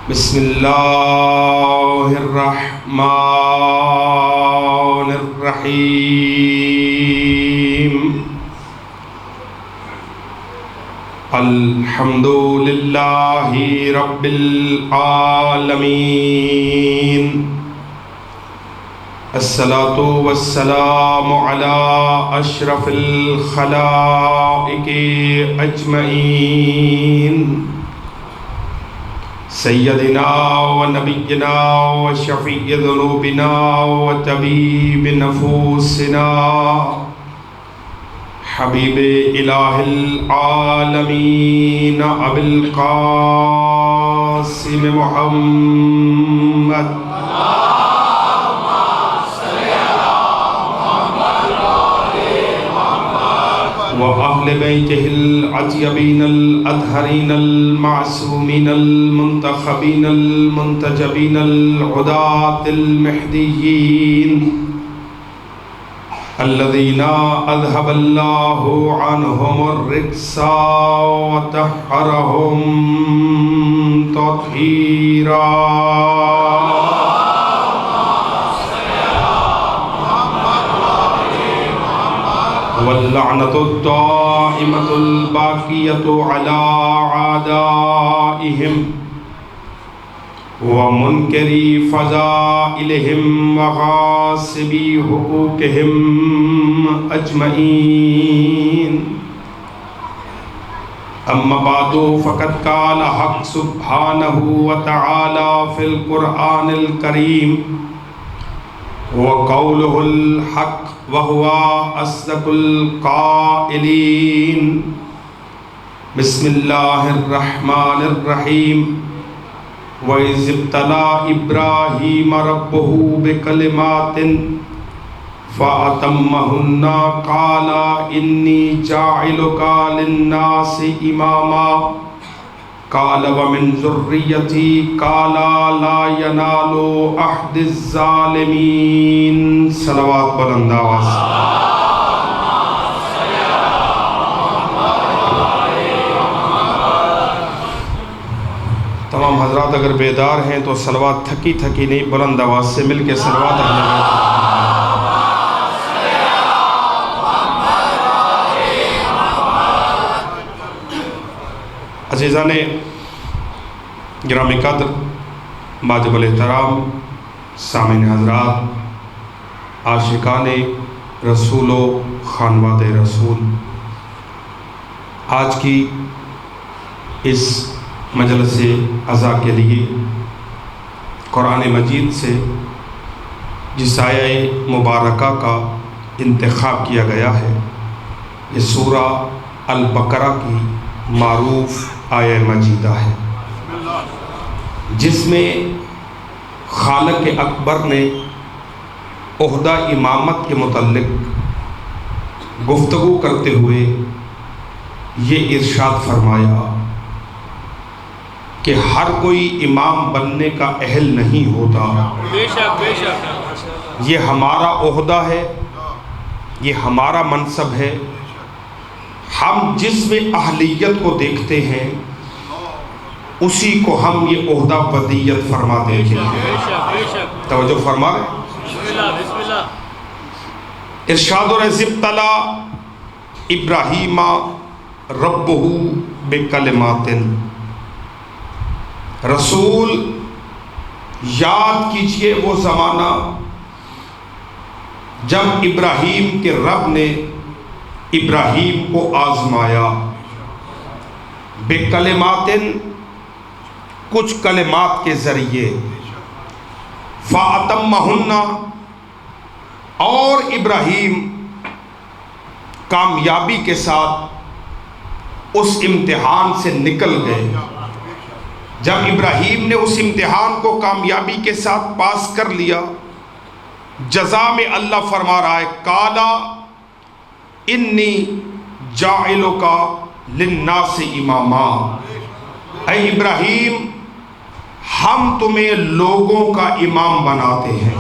بسم اللہ الرحمن الرحیم الحمد للہ رب العالمین الصلاۃ والسلام علی اشرف الخلائق اجمعین سیدنا و نبینا و شفیع ذنوبنا و طبیب نفوسنا حبیب الہ العالمین ابی القاسم محمد وأهل بيته الأطيبين الأطهرين المعصومين المنتخبين المنتجبين الهداة المهديين الذين أذهب الله عنهم الرجس وطهرهم تطهيرا واللعنة الدائمة الباقية على أعدائهم ومنكري فضائلهم وغاصبي حقوقهم أجمعين أما بعد فقد قال حق سبحانه وتعالى في القرآن الكريم وقوله الحق وهو أصدق القائلين بسم الله الرحمن الرحيم وإذ ابتلى إبراهيم ربه بكلمات فأتمهن قال إني جاعلك للناس إماما قال ومن ذريتي قال لا ينال عهد الظالمين صلوات بلند آواز تمام حضرات اگر بیدار ہیں تو صلوات تھکی تھکی نہیں بلند آواز سے مل کے صلوات اہل بیت عزیزان گرامی قدر واجب الاحترام سامعین حضرات عاشقان رسول و خانواد رسول، آج کی اس مجلس عزا کے لیے قرآن مجید سے جس آیہ مبارکہ کا انتخاب کیا گیا ہے یہ سورہ البقرہ کی معروف آیہ مجیدہ ہے، جس میں خالق اکبر نے عہدہ امامت کے متعلق گفتگو کرتے ہوئے یہ ارشاد فرمایا کہ ہر کوئی امام بننے کا اہل نہیں ہوتا، یہ ہمارا عہدہ ہے، یہ ہمارا منصب ہے، ہم جس میں اہلیت کو دیکھتے ہیں اسی کو ہم یہ عہدہ ودیت فرما دیتے ہیں۔ توجہ فرما رہے ارشاد اور ابتلی ابراہیم ربہ بکلمات، رسول یاد کیجئے وہ زمانہ جب ابراہیم کے رب نے ابراہیم کو آزمایا، بکلمات کچھ کلمات کے ذریعے، فَأَتَمَّهُنَّ اور ابراہیم کامیابی کے ساتھ اس امتحان سے نکل گئے۔ جب ابراہیم نے اس امتحان کو کامیابی کے ساتھ پاس کر لیا، جزا میں اللہ فرما رہا ہے قَالَ انی جاعلک للناس اماما، اے ابراہیم ہم تمہیں لوگوں کا امام بناتے ہیں۔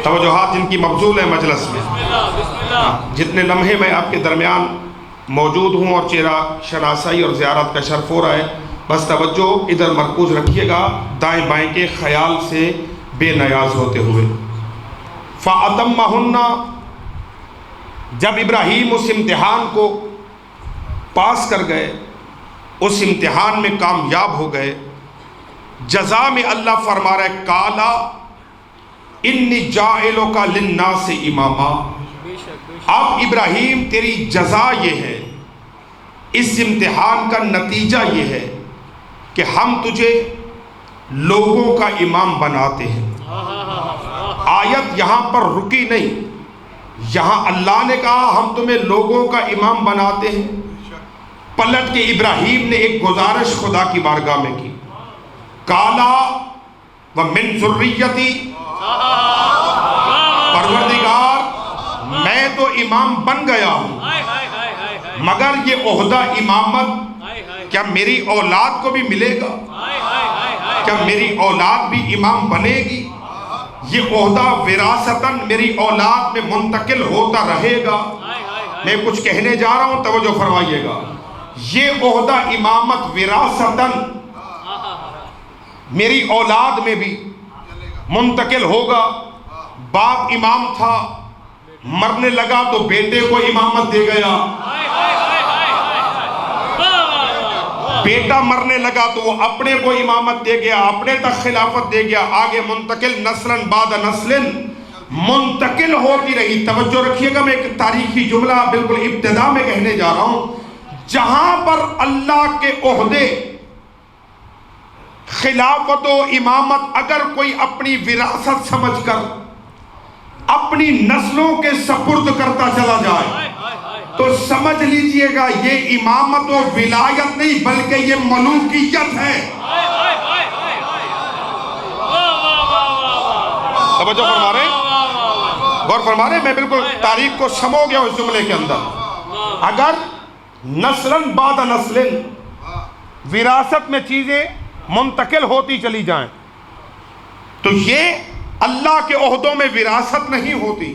توجہات جن کی مبذول ہے مجلس میں، جتنے لمحے میں آپ کے درمیان موجود ہوں اور چہرہ شناسائی اور زیارت کا شرف ہو رہا ہے، بس توجہ ادھر مرکوز رکھیے گا، دائیں بائیں کے خیال سے بے نیاز ہوتے ہوئے۔ فَأَتَمَّهُنَّ، جب ابراہیم اس امتحان کو پاس کر گئے، اس امتحان میں کامیاب ہو گئے، جزا میں اللہ فرما رہا ہے قَالَ إِنِّي جَاعِلُكَ لِلنَّاسِ إِمَامًا، اب ابراہیم تیری جزا یہ ہے، اس امتحان کا نتیجہ یہ ہے کہ ہم تجھے لوگوں کا امام بناتے ہیں۔ آیت یہاں پر رکی نہیں، یہاں اللہ نے کہا ہم تمہیں لوگوں کا امام بناتے ہیں، پلٹ کے ابراہیم نے ایک گزارش خدا کی بارگاہ میں کی، قَالَ وَمِن ذُرِّيَّتِي، پروردگار میں تو امام بن گیا ہوں، مگر یہ عہدہ امامت کیا میری اولاد کو بھی ملے گا؟ کیا میری اولاد بھی امام بنے گی؟ یہ عہدہ وراثتاً میری اولاد میں منتقل ہوتا رہے گا؟ میں کچھ کہنے جا رہا ہوں، توجہ فرمائیے گا۔ یہ عہدہ امامت وراثتاً میری اولاد میں بھی منتقل ہوگا۔ باپ امام تھا، مرنے لگا تو بیٹے کو امامت دے گیا، بیٹا مرنے لگا تو وہ اپنے کو امامت دے گیا، اپنے تک خلافت دے گیا، آگے منتقل نسلاً بعد نسلاً منتقل ہوتی رہی۔ توجہ رکھیے گا، میں ایک تاریخی جملہ بالکل ابتدا میں کہنے جا رہا ہوں، جہاں پر اللہ کے عہدے خلافت و امامت اگر کوئی اپنی وراثت سمجھ کر اپنی نسلوں کے سپرد کرتا چلا جائے تو سمجھ لیجئے گا یہ امامت و ولایت نہیں بلکہ یہ ملوکیت ہے۔ توجہ فرما رہے ہیں، غور فرما رہے ہیں، میں بالکل تاریخ کو سمو گیا ہوں اس جملے کے اندر۔ اگر نسلاً بعد نسلاً وراثت میں چیزیں منتقل ہوتی چلی جائیں تو یہ اللہ کے عہدوں میں وراثت نہیں ہوتی۔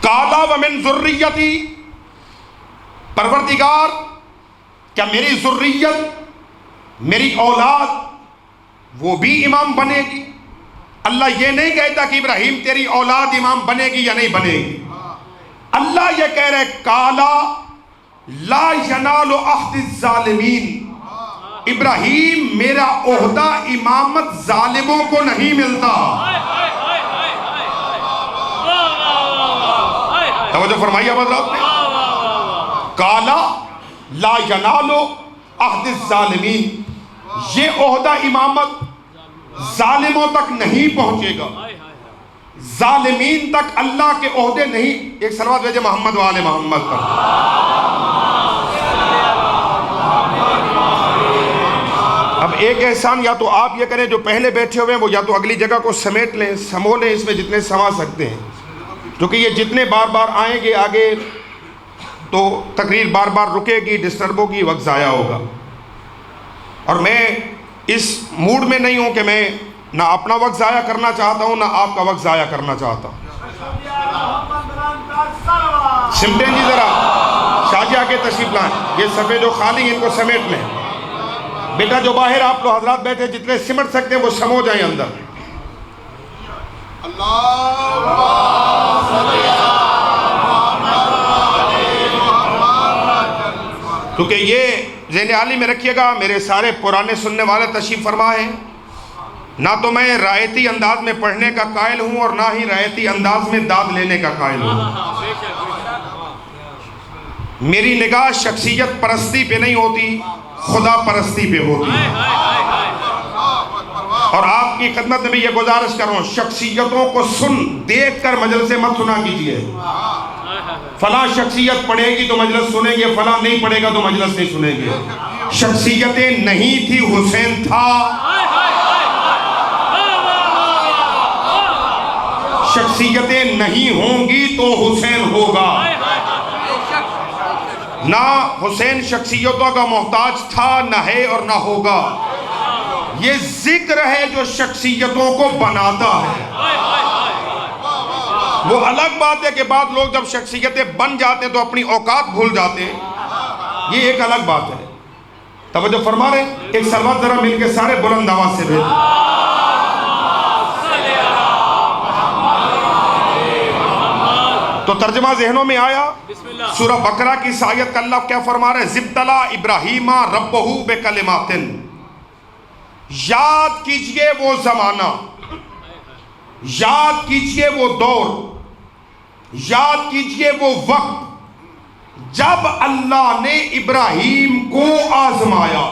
قَالَ وَمِن ذُرِّيَّتِي، پروردگار کیا میری ذریت، میری اولاد وہ بھی امام بنے گی؟ اللہ یہ نہیں کہتا کہ ابراہیم تیری اولاد امام بنے گی یا نہیں بنے گی، اللہ یہ کہہ رہے قَالَ لَا يَنَالُ عَهْدِ الظَّالِمِينَ، ابراہیم میرا عہدہ امامت ظالموں کو نہیں ملتا۔ توجہ فرمائیے حضرات نے، قَالَ لَا يَنَالُ عَهْدِ الظَّالِمِينَ، یہ عہدہ امامت ظالموں تک نہیں پہنچے گا، ظالمین تک اللہ کے عہدے نہیں۔ ایک صلوات بھیجے محمد و آل محمد پر۔ اب ایک احسان یا تو آپ یہ کریں جو پہلے بیٹھے ہوئے ہیں وہ یا تو اگلی جگہ کو سمیٹ لیں، سمو لیں، اس میں جتنے سما سکتے ہیں، کیونکہ یہ جتنے بار بار آئیں گے آگے تو تقریر بار بار رکے گی، ڈسٹرب ہوگی، وقت ضائع ہوگا، اور میں اس موڈ میں نہیں ہوں کہ میں نہ اپنا وقت ضائع کرنا چاہتا ہوں نہ آپ کا وقت ضائع کرنا چاہتا ہوں۔ سمٹیں جی ذرا، شاہ جی آگے تشریف لائیں، یہ صفحے جو خالی ہیں ان کو سمیٹ لیں، بیٹا جو باہر آپ لوگ حضرات بیٹھے جتنے سمٹ سکتے ہیں وہ سمو جائیں اندر۔ کیونکہ یہ ذہن عالی میں رکھیے گا، میرے سارے پرانے سننے والے تشریف فرما ہیں، نہ تو میں رعایتی انداز میں پڑھنے کا قائل ہوں اور نہ ہی رعایتی انداز میں داد لینے کا قائل ہوں۔ میری نگاہ شخصیت پرستی پہ نہیں ہوتی، خدا پرستی پہ ہوتی ہے، اور آپ کی خدمت میں بھی یہ گزارش کر رہا ہوں، شخصیتوں کو سن دیکھ کر مجلسیں مت سنا کیجئے۔ فلاں شخصیت پڑھے گی تو مجلس سنیں گے، فلاں نہیں پڑھے گا تو مجلس نہیں سنیں گے۔ شخصیتیں نہیں تھی، حسین تھا، شخصیتیں نہیں ہوں گی تو حسین ہوگا۔ نہ حسین شخصیتوں کا محتاج تھا، نہ ہے اور نہ ہوگا، یہ ذکر ہے جو شخصیتوں کو بناتا ہے۔ وہ الگ بات ہے کہ بعض لوگ جب شخصیتیں بن جاتے ہیں تو اپنی اوقات بھول جاتے ہیں، یہ ایک الگ بات ہے۔ توجہ فرما رہے ہیں؟ ایک صلوات ذرا مل کے سارے بلند آواز سے بھیج۔ تو ترجمہ ذہنوں میں آیا؟ سورہ بقرہ کی اس آیت کا اللہ کیا فرما رہے ہیں؟ ذِبْتَلَا ابراہیم ربہ بکلمات، یاد کیجئے وہ زمانہ، یاد کیجئے وہ دور، یاد کیجئے وہ وقت جب اللہ نے ابراہیم کو آزمایا۔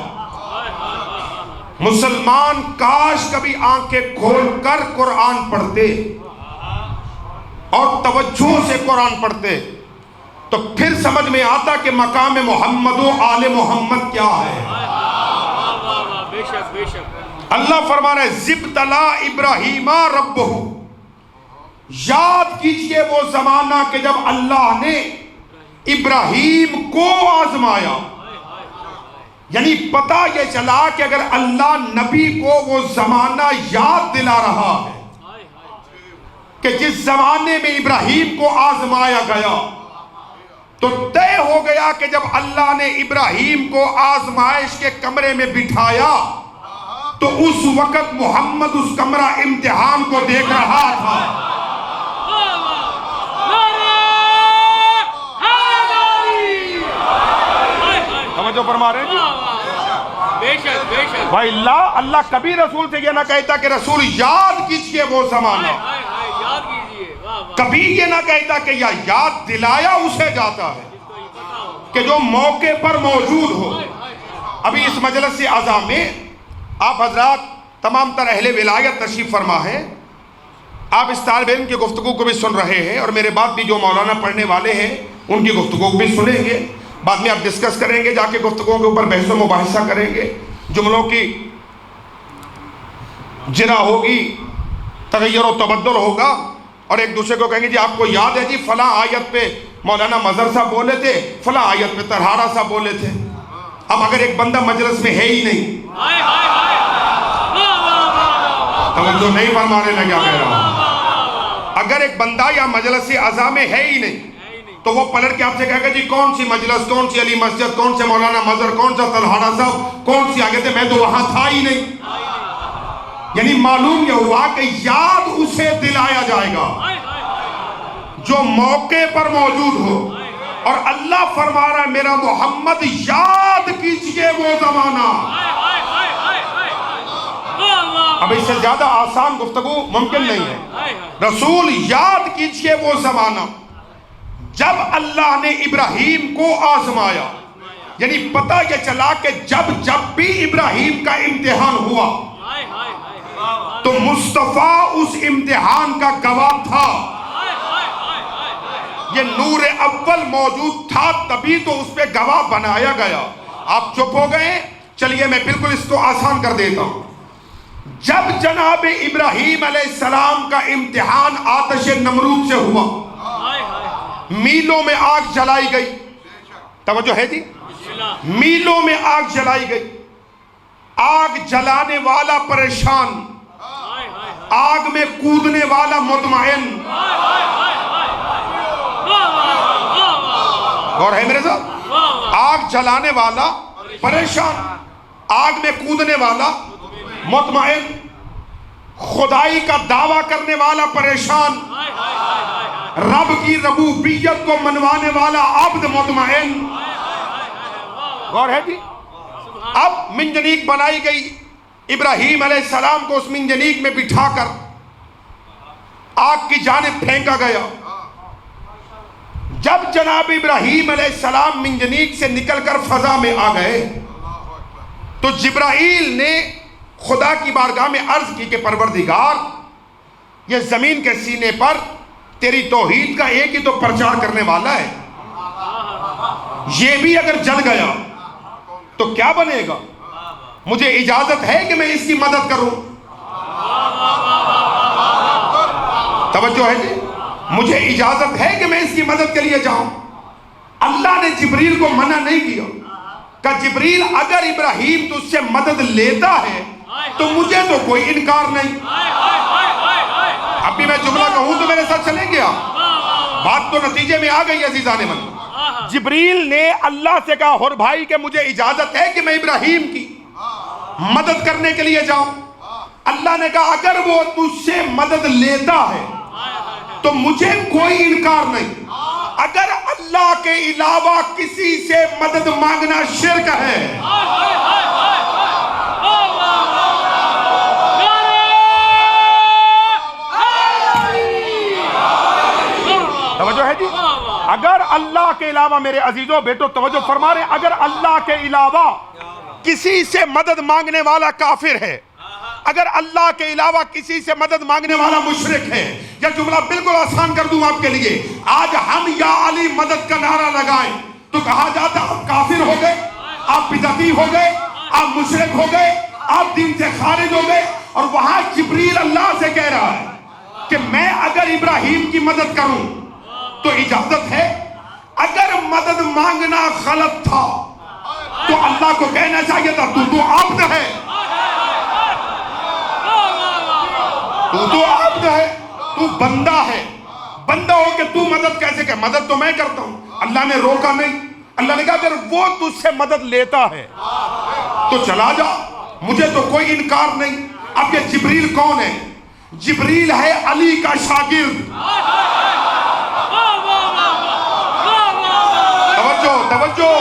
مسلمان کاش کبھی آنکھیں کھول کر قرآن پڑھتے اور توجہ سے قرآن پڑھتے تو پھر سمجھ میں آتا کہ مقام محمد و آل محمد کیا ہے۔ اللہ فرما رہے ہیں ذِبْتَلَا ابراہیم ربہ، یاد کیجئے وہ زمانہ کہ جب اللہ نے ابراہیم کو آزمایا۔ یعنی پتہ یہ چلا کہ اگر اللہ نبی کو وہ زمانہ یاد دلا رہا ہے کہ جس زمانے میں ابراہیم کو آزمایا گیا، تو طے ہو گیا کہ جب اللہ نے ابراہیم کو آزمائش کے کمرے میں بٹھایا تو اس وقت محمد اس کمرہ امتحان کو دیکھ رہا تھا۔ توجہ فرما رہے ہیں؟ بھائی اللہ کبھی رسول سے یہ نہ کہتا کہ رسول یاد کیجئے وہ زمانہ، کبھی یہ نہ کہتا کہ یاد دلایا اسے جاتا ہے کہ جو موقع پر موجود ہو۔ ابھی اس مجلس اعظا میں آپ حضرات تمام تر اہل ولایت تشریف فرما ہے، آپ اس طالب علم کی گفتگو کو بھی سن رہے ہیں اور میرے بعد بھی جو مولانا پڑھنے والے ہیں ان کی گفتگو کو بھی سنیں گے، بعد میں آپ ڈسکس کریں گے، جا کے گفتگو کے اوپر بحث و مباحثہ کریں گے، جملوں کی جرا ہوگی، تغیر و تبدل ہوگا، اور ایک دوسرے کو کہیں گے جی آپ کو یاد ہے جی فلاں آیت پہ مولانا مظہر صاحب بولے تھے، فلاں آیت پہ طرحارہ صاحب بولے تھے۔ اب اگر ایک بندہ مجلس میں ہے ہی نہیں، توجہ نہیں فرما رہے، میں کیا کہہ رہا ہوں، اگر ایک بندہ یا مجلس اعظا میں ہے ہی نہیں تو وہ پلٹ کے آپ سے کہے گا جی کون سی مجلس، کون سی علی مسجد، کون سے مولانا مظہر، کون سا طرحارہ صاحب، کون سی آگے تھے، میں تو وہاں تھا ہی نہیں۔ یعنی معلوم یہ ہوا کہ یاد اسے دلایا جائے گا جو موقع پر موجود ہو، اور اللہ فرما رہا ہے میرا محمد یاد کیجئے وہ زمانہ۔ اب اس سے زیادہ آسان گفتگو ممکن نہیں ہے۔ رسول یاد کیجئے وہ زمانہ جب اللہ نے ابراہیم کو آزمایا، یعنی پتہ یہ چلا کہ جب بھی ابراہیم کا امتحان ہوا تو مصطفیٰ اس امتحان کا گواہ تھا۔ یہ نور اول موجود تھا تبھی تو اس پہ گواہ بنایا گیا۔ آپ چپ ہو گئے، چلیے میں بالکل اس کو آسان کر دیتا ہوں۔ جب جناب ابراہیم علیہ السلام کا امتحان آتش نمرود سے ہوا، میلوں میں آگ جلائی گئی، توجہ ہے جی، میلوں میں آگ جلائی گئی، آگ جلانے والا پریشان، آگ میں کودنے والا مطمئن، اور ہے میرے ساتھ، آگ جلانے والا پریشان، آگ میں کودنے والا مطمئن، خدائی کا دعویٰ کرنے والا پریشان، رب کی ربوبیت کو منوانے والا عبد مطمئن۔ غور ہے جی؟ اب منجنیق بنائی گئی، ابراہیم علیہ السلام کو اس منجنیق میں بٹھا کر آگ کی جانب پھینکا گیا۔ جب جناب ابراہیم علیہ السلام منجنیق سے نکل کر فضا میں آ گئے تو جبرائیل نے خدا کی بارگاہ میں عرض کی کہ پروردگار، یہ زمین کے سینے پر تیری توحید کا ایک ہی تو پرچار کرنے والا ہے، یہ بھی اگر جل گیا تو کیا بنے گا؟ مجھے اجازت ہے کہ میں اس کی مدد کروں؟ توجہ ہے جی، مجھے اجازت ہے کہ میں اس کی مدد کے لیے جاؤں؟ اللہ نے جبریل کو منع نہیں کیا کہ جبریل اگر ابراہیم تجھ سے مدد لیتا ہے تو مجھے تو کوئی انکار نہیں۔ اب بھی میں جملہ کہوں تو میرے ساتھ چلیں گے آپ؟ بات تو نتیجے میں آ گئی عزیزان من۔ جبریل نے اللہ سے کہا حر بھائی کہ مجھے اجازت ہے کہ میں ابراہیم کی مدد کرنے کے لیے جاؤں۔ اللہ نے کہا اگر وہ تجھ سے مدد لیتا ہے تو مجھے کوئی انکار نہیں، اگر اللہ کے علاوہ کسی سے مدد مانگنا شرک ہے۔ توجہ ہے جی؟ اگر اللہ کے علاوہ، میرے عزیزوں بیٹو توجہ فرما رہے ہیں، اگر اللہ کے علاوہ کسی سے مدد مانگنے والا کافر ہے، اگر اللہ کے علاوہ کسی سے مدد مانگنے والا مشرک ہے، یہ جملہ بالکل آسان کر دوں آپ کے لیے، آج ہم یا علی مدد کا نعرہ لگائیں تو کہا جاتا آپ کافر ہو گئے، آپ بدعتی ہو گئے، آپ مشرک ہو گئے، آپ دین سے خارج ہو گئے۔ اور وہاں جبریل اللہ سے کہہ رہا ہے کہ میں اگر ابراہیم کی مدد کروں تو اجازت ہے، اگر مدد مانگنا غلط تھا تو اللہ کو کہنا چاہیے تھا تو عبد ہے، تو عبد ہے، تو بندہ ہے، بندہ ہو کہ تو مدد کیسے کہ مدد تو میں کرتا ہوں۔ اللہ نے روکا نہیں، اللہ نے کہا اگر وہ تجھ سے مدد لیتا ہے تو چلا جا، مجھے تو کوئی انکار نہیں۔ اب یہ جبریل کون ہے؟ جبریل ہے علی کا شاگرد۔ توجہ،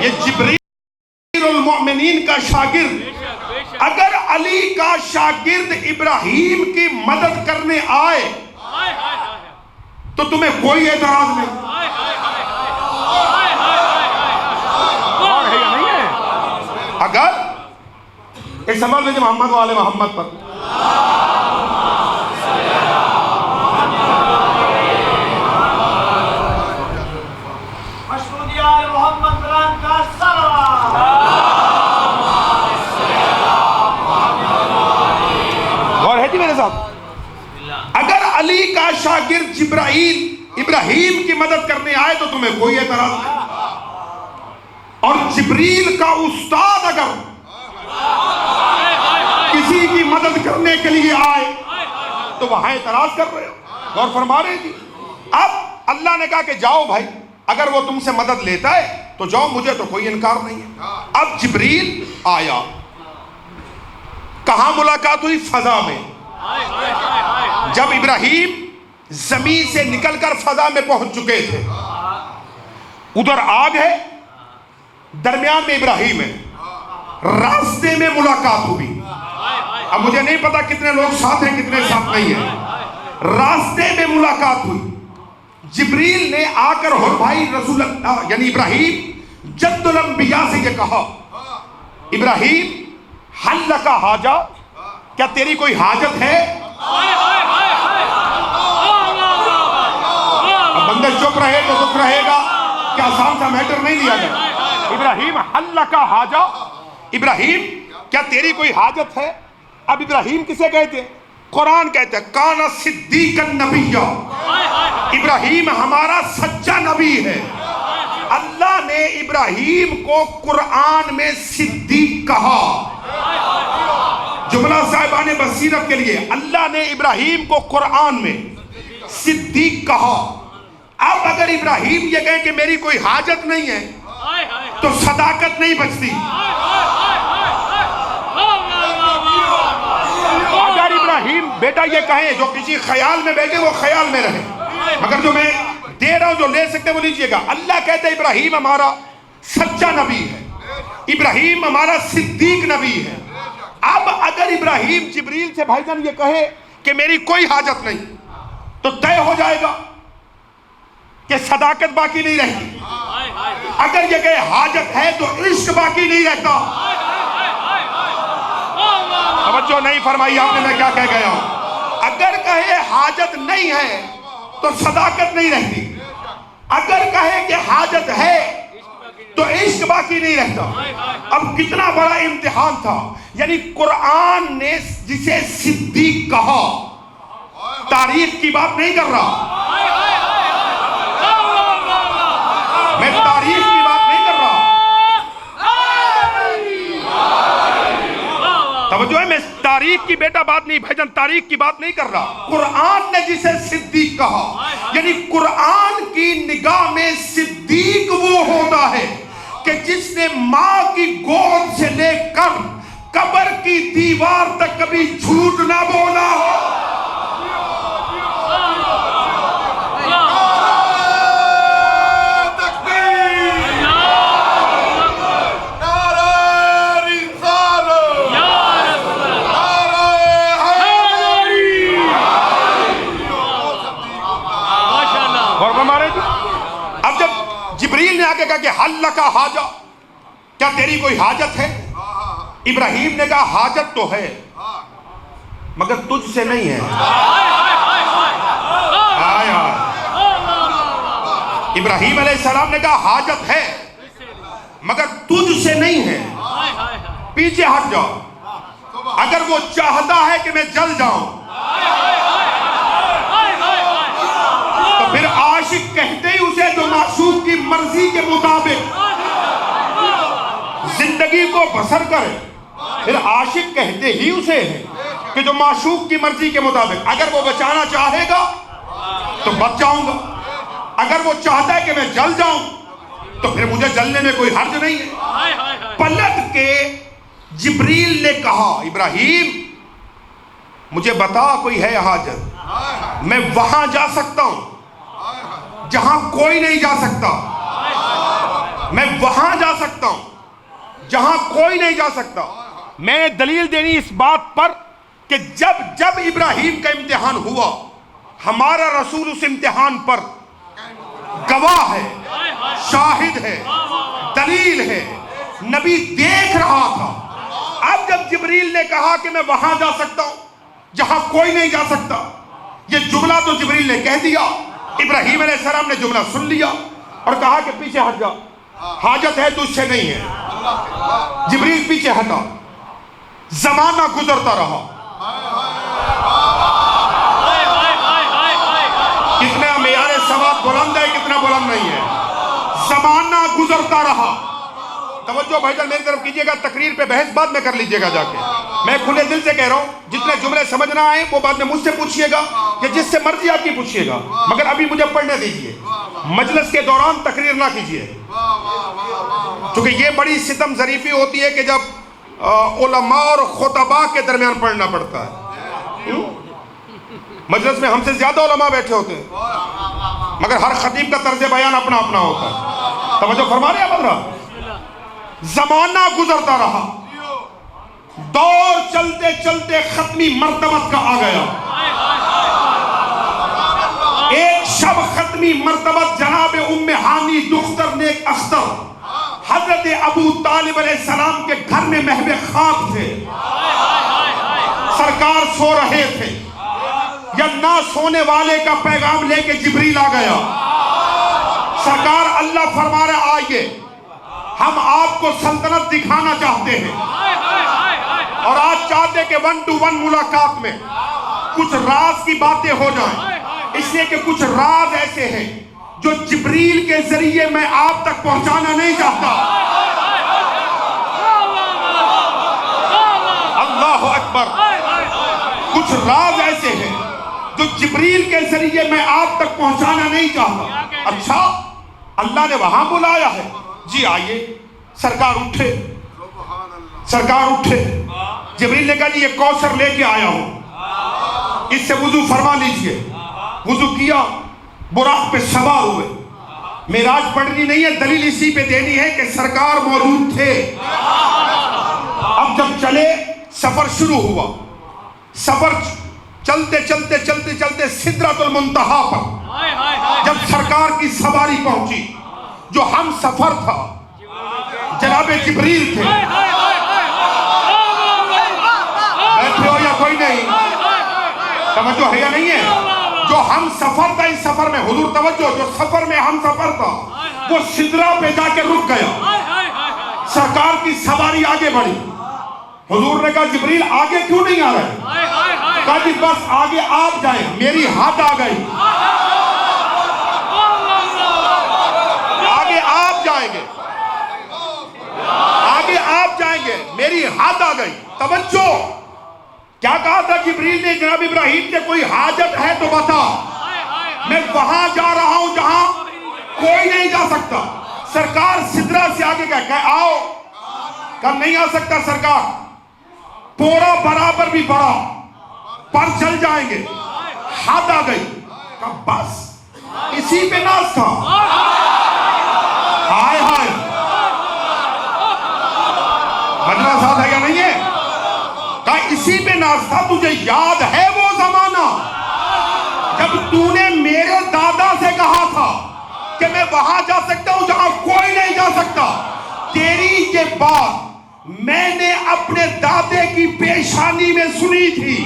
یہ جبریل المؤمنین کا شاگرد، اگر علی کا شاگرد ابراہیم کی مدد کرنے آئے تو تمہیں کوئی اعتراض نہیں؟ اور ہے یا نہیں ہے؟ اگر ایک سوال بھیجے محمد و آل محمد پر۔ اور ہے جی میرے ساتھ؟ اگر علی کا شاگرد جبرائیل ابراہیم کی مدد کرنے آئے تو تمہیں کوئی اعتراض نہیں، اور جبریل کا استاد اگر کسی کی مدد کرنے کے لیے آئے تو وہاں اعتراض کر رہے ہو؟ غور فرما رہے جی؟ اب اللہ نے کہا کہ جاؤ بھائی، اگر وہ تم سے مدد لیتا ہے تو جاؤ، مجھے تو کوئی انکار نہیں ہے۔ اب جبریل آیا، کہاں ملاقات ہوئی؟ فضا میں۔ جب ابراہیم زمین سے نکل کر فضا میں پہنچ چکے تھے، ادھر آگ ہے، درمیان میں ابراہیم ہے، راستے میں ملاقات ہوئی۔ اب مجھے نہیں پتا کتنے لوگ ساتھ ہیں کتنے ساتھ نہیں ہیں، راستے میں ملاقات ہوئی۔ جبریل نے آ کر حر بھائی رسول اللہ یعنی ابراہیم جد الانبیاء سے یہ کہا، ابراہیم حل لک حاجہ، کیا تیری کوئی حاجت ہے؟ اب بندہ چپ رہے تو دکھ رہے گا کہ آسان سا میٹر نہیں لیا گیا۔ ابراہیم حل لک حاجہ، ابراہیم کیا تیری کوئی حاجت ہے؟ اب ابراہیم کسے کہتے ہیں؟ قرآن کہتے ہیں کان صدیقا نبیّا، ابراہیم ہمارا سچا نبی ہے۔ اللہ نے ابراہیم کو قرآن میں صدیق کہا، جملہ صاحبان بصیرت کے لیے، اللہ نے ابراہیم کو قرآن میں صدیق کہا۔ اب اگر ابراہیم یہ کہے کہ میری کوئی حاجت نہیں ہے تو صداقت نہیں بچتی۔ اگر ابراہیم بیٹا یہ کہیں جو کسی خیال میں بیٹھے وہ خیال میں رہے، مگر جو میں دے رہا ہوں جو لے سکتے وہ لیجئے گا۔ اللہ کہتے ہیں ابراہیم ہمارا سچا نبی ہے، ابراہیم ہمارا صدیق نبی ہے۔ اب اگر ابراہیم جبریل سے بھائی جان یہ کہے کہ میری کوئی حاجت نہیں تو طے ہو جائے گا کہ صداقت باقی نہیں رہتی۔ اگر یہ کہے حاجت ہے تو عشق باقی نہیں رہتا۔ توجہ نہیں فرمائی آپ نے، میں کیا کہہ گیا ہوں؟ اگر کہے حاجت نہیں ہے تو صداقت نہیں رہتی، اگر کہے کہ حاجت ہے تو عشق باقی نہیں رہتا۔ اب کتنا بڑا امتحان تھا، یعنی قرآن نے جسے صدیق کہا، تاریخ کی بات نہیں کر رہا، میں تاریخ کی بات نہیں کر رہا، توجہ ہے، میں تاریخ کی بیٹا بات نہیں، بھائی جان تاریخ کی بات نہیں کر رہا، قرآن نے جسے صدیق کہا، یعنی قرآن کی نگاہ میں صدیق وہ ہوتا ہے کہ جس نے ماں کی گود سے لے کر قبر کی دیوار تک کبھی جھوٹ نہ بولا ہو۔ اب جب جبریل نے آگے کہا کہ حل لکا حاجہ، کیا تیری کوئی حاجت ہے؟ ابراہیم نے کہا حاجت تو ہے مگر تجھ سے نہیں ہے۔ ابراہیم علیہ السلام نے کہا حاجت ہے مگر تجھ سے نہیں ہے، پیچھے ہٹ جاؤ۔ اگر وہ چاہتا ہے کہ میں جل جاؤں تو پھر عاشق کہتے ہی اسے جو معشوق کی مرضی کے مطابق زندگی کو بسر کرے، پھر عاشق کہتے ہی اسے ہے کہ جو معشوق کی مرضی کے مطابق، اگر وہ بچانا چاہے گا تو بچ جاؤں گا، اگر وہ چاہتا ہے کہ میں جل جاؤں تو پھر مجھے جلنے میں کوئی حرج نہیں ہے۔ پلٹ کے جبریل نے کہا ابراہیم مجھے بتا کوئی ہے حاجت، میں وہاں جا سکتا ہوں جہاں کوئی نہیں جا سکتا، میں وہاں جا سکتا ہوں جہاں کوئی نہیں جا سکتا۔ میں نے دلیل دینی اس بات پر کہ جب ابراہیم کا امتحان ہوا، ہمارا رسول اس امتحان پر گواہ ہے، شاہد ہے، دلیل ہے، نبی دیکھ رہا تھا۔ اب جب جبریل نے کہا کہ میں وہاں جا سکتا ہوں جہاں کوئی نہیں جا سکتا، یہ جملہ تو جبریل نے کہہ دیا، ابراہیم علیہ السلام نے جملہ سن لیا اور کہا کہ پیچھے ہٹ جا، حاجت ہے تجھ سے نہیں ہے۔ جبریل پیچھے ہٹا، زمانہ گزرتا رہا، کتنا معیار ثواب بلند ہے کتنا بلند نہیں ہے، زمانہ گزرتا رہا۔ توجہ بھائی جان میری طرف کیجئے گا، تقریر پہ بحث بعد میں کر لیجئے گا جا کے، میں کھلے دل سے کہہ رہا ہوں جتنے جملے سمجھنا آئے وہ بعد میں مجھ سے پوچھئے گا یا جس سے مرضی آپ کی پوچھئے گا، مگر ابھی مجھے پڑھنے دیجئے، مجلس کے دوران تقریر نہ کیجئے، کیونکہ یہ بڑی ستم ظریفی ہوتی ہے کہ جب علماء اور خطباء کے درمیان پڑھنا پڑتا ہے۔ مجلس میں ہم سے زیادہ علماء بیٹھے ہوتے ہیں مگر ہر خطیب کا طرز بیان اپنا اپنا ہوتا ہے۔ توجہ فرما رہے ہیں بدرہ؟ زمانہ گزرتا رہا، دور چلتے چلتے ختمی مرتبت کا آ گیا۔ ایک شب ختمی مرتبت جناب ام ہانی دختر نیک اختر حضرت ابو طالب علیہ السلام کے گھر میں محو خواب تھے، سرکار سو رہے تھے، یا نہ سونے والے کا پیغام لے کے جبریل آ گیا، سرکار اللہ فرما رہے آئیے ہم آپ کو سلطنت دکھانا چاہتے ہیں، اور آج چاہتے کہ 1 to 1 ملاقات میں کچھ راز کی باتیں ہو جائیں، اس لیے کہ کچھ راز ایسے ہیں جو جبریل کے ذریعے میں آپ تک پہنچانا نہیں چاہتا۔ اللہ اکبر، کچھ راز ایسے ہیں جو جبریل کے ذریعے میں آپ تک پہنچانا نہیں چاہتا۔ اچھا اللہ نے وہاں بلایا ہے، جی آئیے۔ سرکار اٹھے، سرکار اٹھے، جبریل نے کہا جی یہ کوثر لے کے آیا ہوں، اس سے وضو فرما لیجئے۔ وضو کیا، براق پہ سوار ہوئے۔ معراج پڑھنی نہیں ہے، دلیل اسی پہ دینی ہے کہ سرکار موجود تھے۔ اب جب چلے، سفر شروع ہوا، سفر چلتے چلتے چلتے چلتے سدرۃ المنتہا پر جب سرکار کی سواری پہنچی، جو ہم سفر تھا جناب جبریل تھے، بیٹھے ہو یا کوئی نہیں، توجہ ہے یا نہیں ہے؟ جو ہم سفر تھا اس سفر میں، حضور توجہ، جو سفر میں ہم سفر تھا وہ سدرہ پہ جا کے رک گیا، سرکار کی سواری آگے بڑھی۔ حضور نے کہا جبریل آگے کیوں نہیں آ رہے؟ کہا جی بس آگے آپ جائیں، میری حد آ گئی، آگے آپ جائیں گے، آگے آپ جائیں گے، میری حد آ گئی۔ توجہ، کیا کہا تھا جبریل نے جناب ابراہیم کے کوئی حاجت ہے تو بتا، میں وہاں جا رہا ہوں جہاں کوئی نہیں جا سکتا۔ سرکار سدرہ سے آگے کہ آؤ، کہا نہیں آ سکتا سرکار، پورا برابر بھی بڑا پر چل جائیں گے، حد آ گئی۔ کہا بس اسی پہ ناز تھا۔ ہائے ہائے، مجرہ ساتھ ہے یا نہیں ہے؟ کہا اسی پہ ناز تھا۔ تجھے یاد ہے وہ زمانہ جب تو نے میرے دادا سے کہا تھا کہ میں وہاں جا سکتا ہوں جہاں کوئی نہیں جا سکتا؟ تیری یہ بات میں نے اپنے دادے کی پیشانی میں سنی تھی۔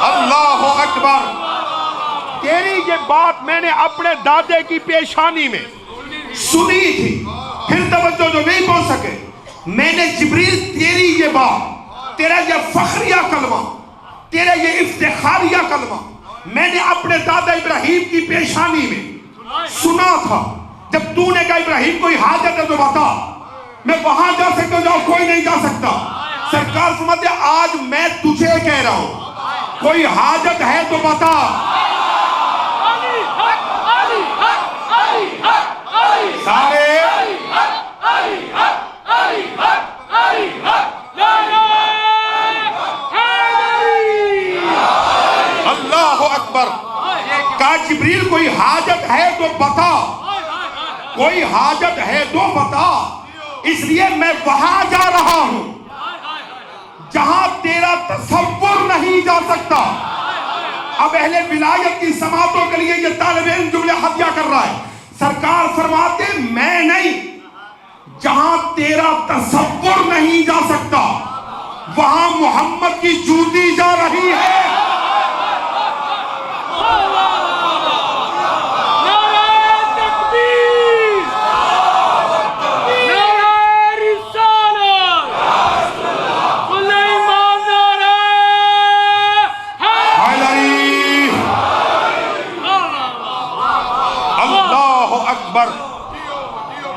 اللہ اکبر، تیری یہ بات میں نے اپنے دادے کی پیشانی میں سنی تھی۔ پھر توجہ جو نہیں پہنچ سکے، میں نے جبریل تیری یہ بات، تیرا یہ فخریہ کلمہ، تیرا یہ افتخاریہ کلمہ میں نے اپنے دادا ابراہیم کی پیشانی میں سنا تھا۔ جب تو نے کہا ابراہیم کوئی حاجت ہے تو بتا، میں وہاں جا سکتا ہوں جہاں کوئی نہیں جا سکتا۔ سرکار فرماتے آج میں تجھے کہہ رہا ہوں کوئی حاجت ہے تو بتا۔ سارے اللہ اکبر، کہا جبریل کوئی حاجت ہے تو بتا، کوئی حاجت ہے تو بتا، اس لیے میں وہاں جا رہا ہوں جہاں تیرا تصور نہیں جا سکتا۔ اب اہل ولایت کی سماعتوں کے لیے یہ طالب علم جملے ہدیہ کر رہا ہے۔ سرکار فرماتے میں نہیں، جہاں تیرا تصور نہیں جا سکتا وہاں محمد کی جوتی جا رہی ہے۔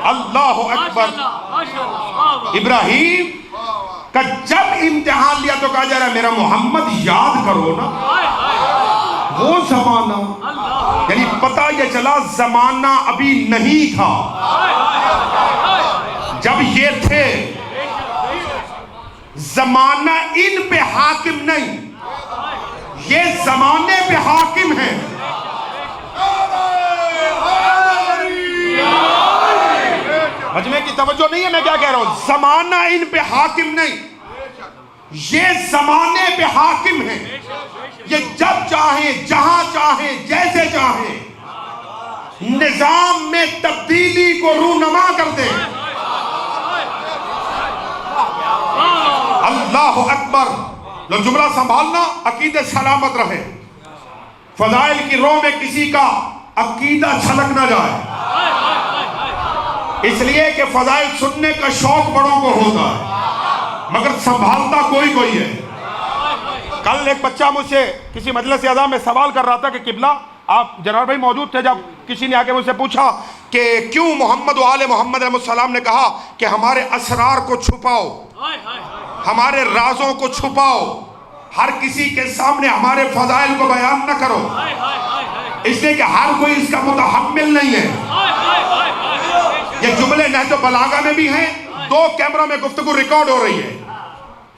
اللہ اکبر۔ ابراہیم کا جب امتحان لیا تو کہا جا رہا ہے میرا محمد یاد کرو نا وہ زمانہ، یعنی پتہ یہ چلا زمانہ ابھی نہیں تھا جب یہ تھے، زمانہ ان پہ حاکم نہیں، یہ زمانے پہ حاکم ہیں۔ مجمع کی توجہ نہیں ہے میں کیا کہہ رہا ہوں؟ زمانہ ان پہ حاکم نہیں، یہ زمانے پہ حاکم ہیں۔ یہ جب چاہیں، جہاں چاہیں، جیسے چاہیں نظام میں تبدیلی کو رونما کر دیں۔ اللہ اکبر۔ لو جملہ سنبھالنا، عقیدے سلامت رہے، فضائل کی رو میں کسی کا عقیدہ چھلک نہ جائے، اس لیے کہ فضائل سننے کا شوق بڑوں کو ہوتا ہے مگر سنبھالتا کوئی کوئی ہے۔ کل ایک بچہ مجھ سے کسی مجلس اعظم میں سوال کر رہا تھا کہ قبلہ، آپ جناب بھائی موجود تھے جب کسی نے آگے مجھ سے پوچھا کہ کیوں محمد و آل محمد علیہ السلام نے کہا کہ ہمارے اسرار کو چھپاؤ، ہمارے رازوں کو چھپاؤ، ہر کسی کے سامنے ہمارے فضائل کو بیان نہ کرو، اس لیے کہ ہر کوئی اس کا متحمل نہیں ہے۔ یہ جملے نہج بلاغہ میں بھی ہیں، 2 کیمروں میں گفتگو ریکارڈ ہو رہی ہے۔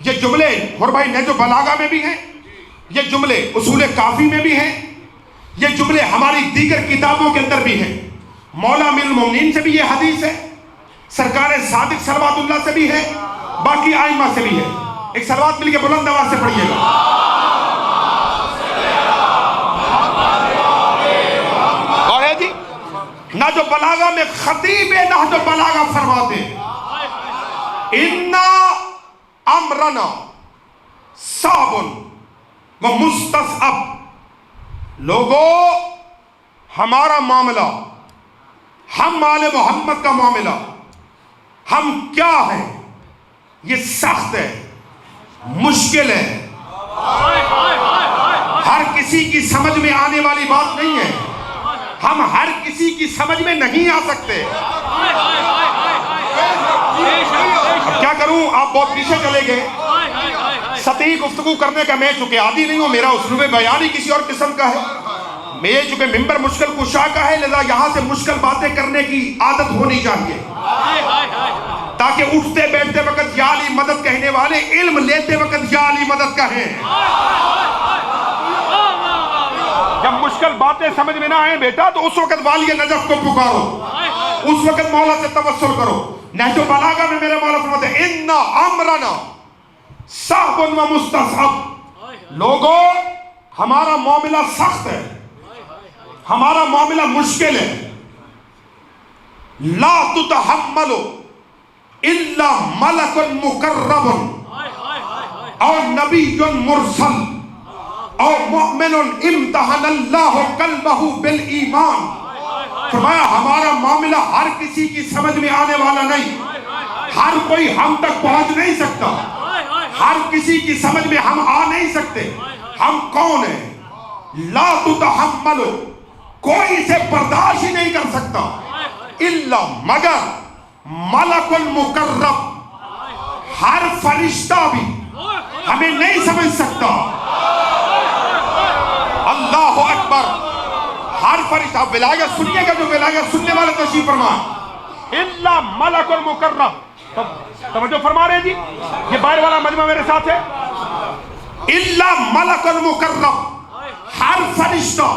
یہ جملے اور بھائی نہج بلاغہ میں بھی ہیں، یہ جملے اصول کافی میں بھی ہیں، یہ جملے ہماری دیگر کتابوں کے اندر بھی ہیں۔ مولا امیر المومنین سے بھی یہ حدیث ہے، سرکار صادق صلوات اللہ سے بھی ہے، باقی آئمہ سے بھی ہے۔ ایک صلوات مل کے بلند آواز سے پڑھیے گا۔ اور ہے جی نہج بلاغہ میں خطیب نہج بلاغہ فرماتے ہیں اِنَّا امرنا صعب و مستصعب، لوگو ہمارا معاملہ، ہم آل محمد کا معاملہ، ہم کیا ہیں، یہ سخت ہے، مشکل ہے، ہر کسی کی سمجھ میں آنے والی بات نہیں ہے، ہم ہر کسی کی سمجھ میں نہیں آ سکتے۔ اب کیا کروں، آپ بہت پیچھے چلے گئے، سطحی گفتگو کرنے کا میں چونکہ عادی نہیں ہوں، میرا اسلوب بیان ہی کسی اور قسم کا ہے، میں چونکہ ممبر مشکل کشا کا ہے، لذا یہاں سے مشکل باتیں کرنے کی عادت ہونی چاہیے تاکہ اٹھتے بیٹھتے وقت یا علی مدد کہنے والے علم لیتے وقت یا علی مدد کہیں۔ جب مشکل باتیں سمجھ میں نہ آئیں بیٹا تو اس وقت والی نجف کو پکارو، اس وقت مولا سے توسل کرو۔ نہج البلاغہ میں میرے مولا فرماتے ہیں اِنَّا عَمْرَنَا صَحْبٌ وَمُسْتَصْحَبٌ، لوگوں ہمارا معاملہ سخت ہے، ہمارا معاملہ مشکل ہے۔ لا تتحمل الا ملک مقرب اور نبی مرسل اور مؤمن امتحن اللہ قلبہ بالایمان۔ فرمایا ہمارا معاملہ ہر کسی کی سمجھ میں آنے والا نہیں، ہر کوئی ہم تک پہنچ نہیں سکتا، ہر کسی کی سمجھ میں ہم آ نہیں سکتے۔ ہم کون ہیں؟ لا تتحمل، کوئی اسے برداشت ہی نہیں کر سکتا، الا مگر ملک المقرب، ہر فرشتہ بھی ہمیں نہیں سمجھ سکتا۔ اللہ اکبر، ہر فرشتہ، ولایت سنیے گا جو ولایت سننے والے تشریف فرمائیں، الا ملک المقرب۔ توجہ فرما رہے ہیں جی، یہ باہر والا مجمع میرے ساتھ ہے۔ الا ملک المقرب، ہر فرشتہ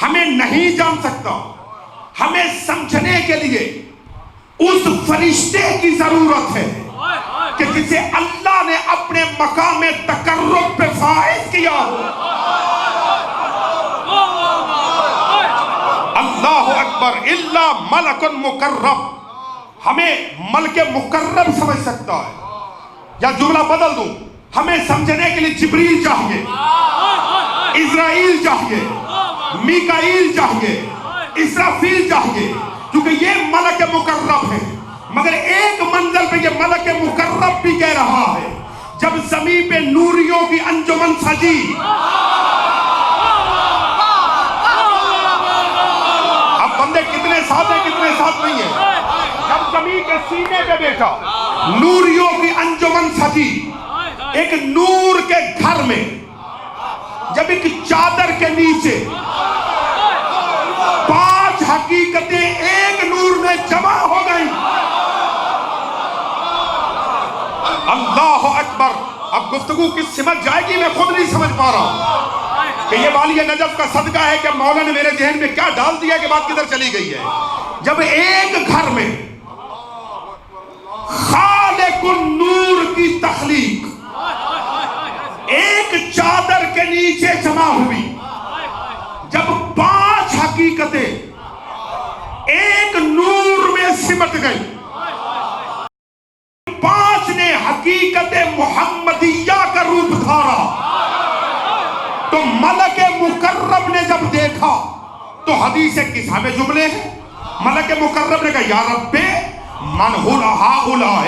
ہمیں نہیں جان سکتا۔ ہمیں سمجھنے کے لیے اس فرشتے کی ضرورت ہے کہ جسے اللہ نے اپنے مقام تقرب پہ فائز کیا ہو۔ اللہ اکبر، الا ملک مقرب، ہمیں ملک مقرب سمجھ سکتا ہے۔ یا جملہ بدل دوں، ہمیں سمجھنے کے لیے جبریل چاہیے، اسرائیل چاہیے، میکائیل چاہیے، اسرافیل چاہیے، کیونکہ یہ ملک مقرب ہے۔ مگر ایک منزل پہ یہ ملک مقرب بھی کہہ رہا ہے، جب زمین پہ نوریوں کی انجمن سجی، اب بندے کتنے ساتھ ہیں کتنے ساتھ نہیں ہیں، جب زمین کے سینے پہ بیٹھا نوریوں کی انجمن سجی، ایک نور کے گھر میں جب ایک چادر کے نیچے 5 حقیقتیں ایک نور میں جمع ہو گئی۔ اللہ اکبر، اب گفتگو کس سمجھ جائے گی میں خود نہیں سمجھ پا رہا ہوں کہ یہ والی نجف کا صدقہ ہے کہ مولا نے میرے ذہن میں کیا ڈال دیا کہ بات کدھر چلی گئی ہے۔ جب ایک گھر میں خالق النور کی تخلیق ایک چادر کے نیچے جمع ہوئی، جب 5 حقیقتیں ایک نور میں سمٹ گئی، 5 نے حقیقت محمدیہ کا روپ دھارا، تو ملک مقرب نے جب دیکھا تو حدیث قصہ میں جملے ہیں، ملک مقرب نے کہا یا رب من ہؤلاء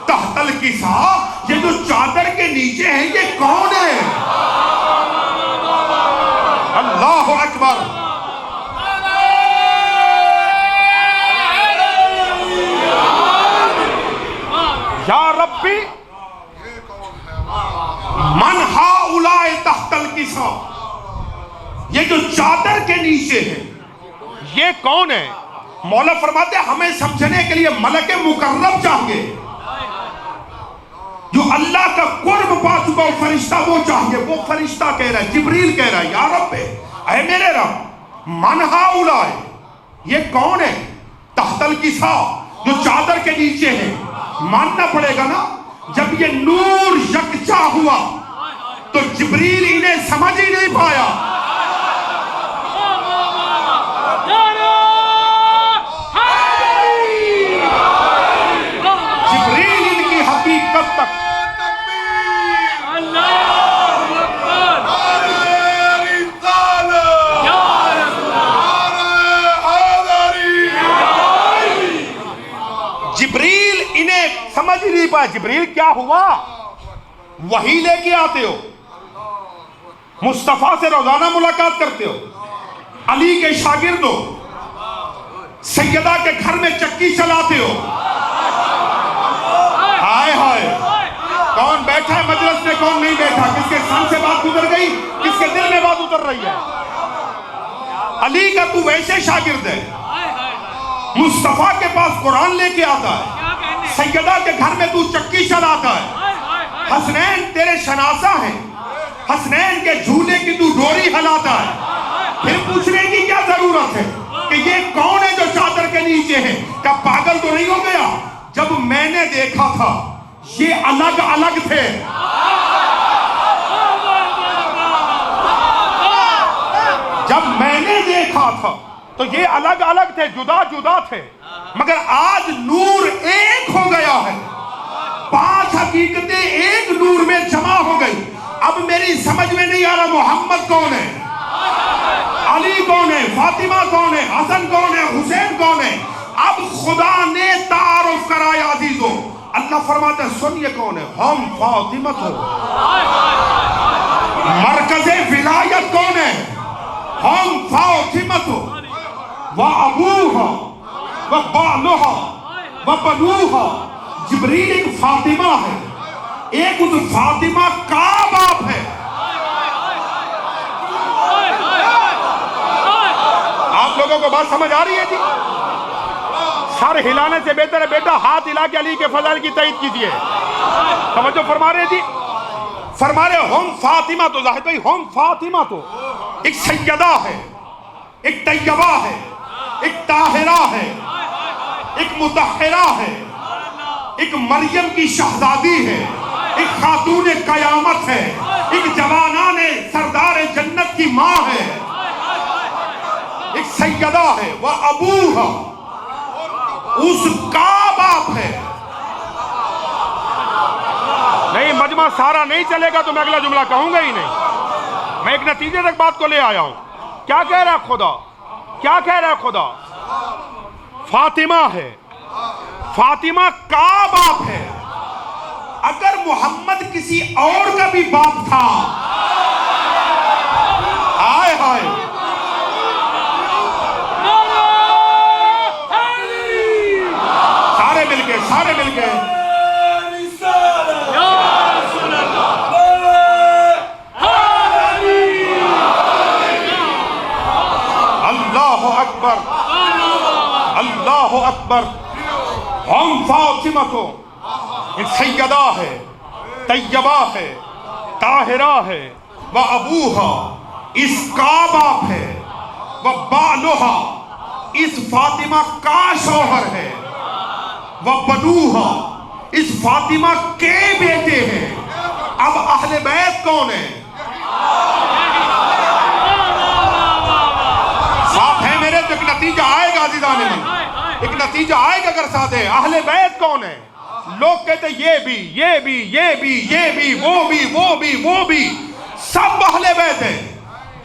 تحت الکساء، یہ جو چادر کے نیچے ہیں یہ کون ہے؟ اللہ اکبر، یا ربی من ہؤلاء تحت الکساء، یہ جو چادر کے نیچے ہیں یہ کون ہے؟ مولا فرماتے ہیں ہمیں سمجھنے کے لیے ملک مقرب چاہیے، جو اللہ کا قرب پا چکا وہ فرشتہ وہ چاہیے۔ وہ فرشتہ کہہ رہا ہے، جبریل کہہ رہا ہے یا رب، اے میرے رب من ہؤلاء، یہ کون ہے؟ تحت الکساء، جو چادر کے نیچے ہیں۔ ماننا پڑے گا نا، جب یہ نور یکجا ہوا تو جبریل انہیں سمجھ ہی نہیں پایا۔ جبریل ان کی حقیقت تک جبریل انہیں سمجھ نہیں پایا۔ جبریل کیا ہوا؟ وحی لے کے آتے ہو، مصطفیٰ سے روزانہ ملاقات کرتے ہو، علی کے شاگرد ہو، سیدہ کے گھر میں چکی چلاتے ہو۔ ہائے ہائے، کون بیٹھا ہے مجلس میں؟ کون نہیں بیٹھا؟ کس کے سن سے بات گزر گئی؟ کس کے دل میں بات اتر رہی ہے؟ علی کا تو ویسے شاگرد ہے، مصطفیٰ کے پاس قرآن لے کے آتا ہے، سیدہ کے گھر میں تو چکی چلاتا ہے، حسنین تیرے شناسہ ہیں، حسنین کے جھولے کی تو ڈوری ہلاتا ہے، پھر پوچھنے کی کیا ضرورت ہے کہ یہ کون ہے جو چادر کے نیچے ہے؟ کیا پاگل تو نہیں ہو گیا؟ جب میں نے دیکھا تھا یہ الگ الگ تھے، جب میں نے دیکھا تھا تو یہ الگ الگ تھے، جدا جدا تھے، مگر آج نور ایک ہو گیا ہے، 5 حقیقتیں ایک نور میں جمع ہو گئی۔ اب میری سمجھ میں نہیں آ رہا محمد کون ہے، علی کون ہے، فاطمہ کون ہے، حسن کون ہے، حسین کون ہے؟ اب خدا نے تعارف کرایا عزیزوں۔ اللہ فرماتا ہے سن یہ کون ہے، ہم فاطمہ ہو۔ مرکز ولایت کون ہے، ہم فاطمہ ہو، وَأَبُوهَا وَبَعْلُهَا وَبَنُوهَا۔ جبریل ایک فاطمہ ہے، ایک اس فاطمہ کا باپ ہے۔ آپ لوگوں کو بات سمجھ آ رہی ہے جی؟ سر ہلانے سے بہتر ہے بیٹا ہاتھ ہلا کے علی کے فضائل کی تائید کیجئے۔ توجہ فرما رہے جی؟ فرما رہے ہم فاطمہ تو، ظاہر بھائی ہم فاطمہ تو ایک سیدہ ہے، ایک طیبہ ہے، ایک طاہرہ ہے، ایک مطہرہ ہے، ایک مریم کی شہزادی ہے، ایک خاتون قیامت ہے، ایک جوانان سردار جنت کی ماں ہے، ایک سیدہ ہے، وہ ابوہا اس کا باپ ہے۔ نہیں مجمع سارا نہیں چلے گا تو میں اگلا جملہ کہوں گا ہی نہیں، میں ایک نتیجے تک بات کو لے آیا ہوں۔ کیا کہہ رہا ہے خدا؟ کیا کہہ رہا ہے خدا؟ فاطمہ ہے، فاطمہ کا باپ ہے۔ اگر محمد کسی اور کا بھی باپ تھا، ہائے ہائے، سارے مل کے اللہ اکبر، اللہ اکبر۔ ہم فاطمہ تو ایک سیدہ ہے، طیبہ ہے، طاہرہ ہے، وہ ابوہا اس کا باپ ہے، وہ بالوہا اس فاطمہ کا شوہر ہے، وہ بنوہا اس فاطمہ کے بیٹے ہیں۔ اب اہل بیت کون ہے؟ ساتھ ہے میرے تو ایک نتیجہ آئے گا عزیزان من، ایک نتیجہ آئے گا اگر ساتھ ہے۔ اہل بیت کون ہے؟ لوگ کہتے یہ بھی یہ بھی یہ بھی یہ بھی وہ بھی وہ بھی وہ بھی، سب اہل بیت ہے۔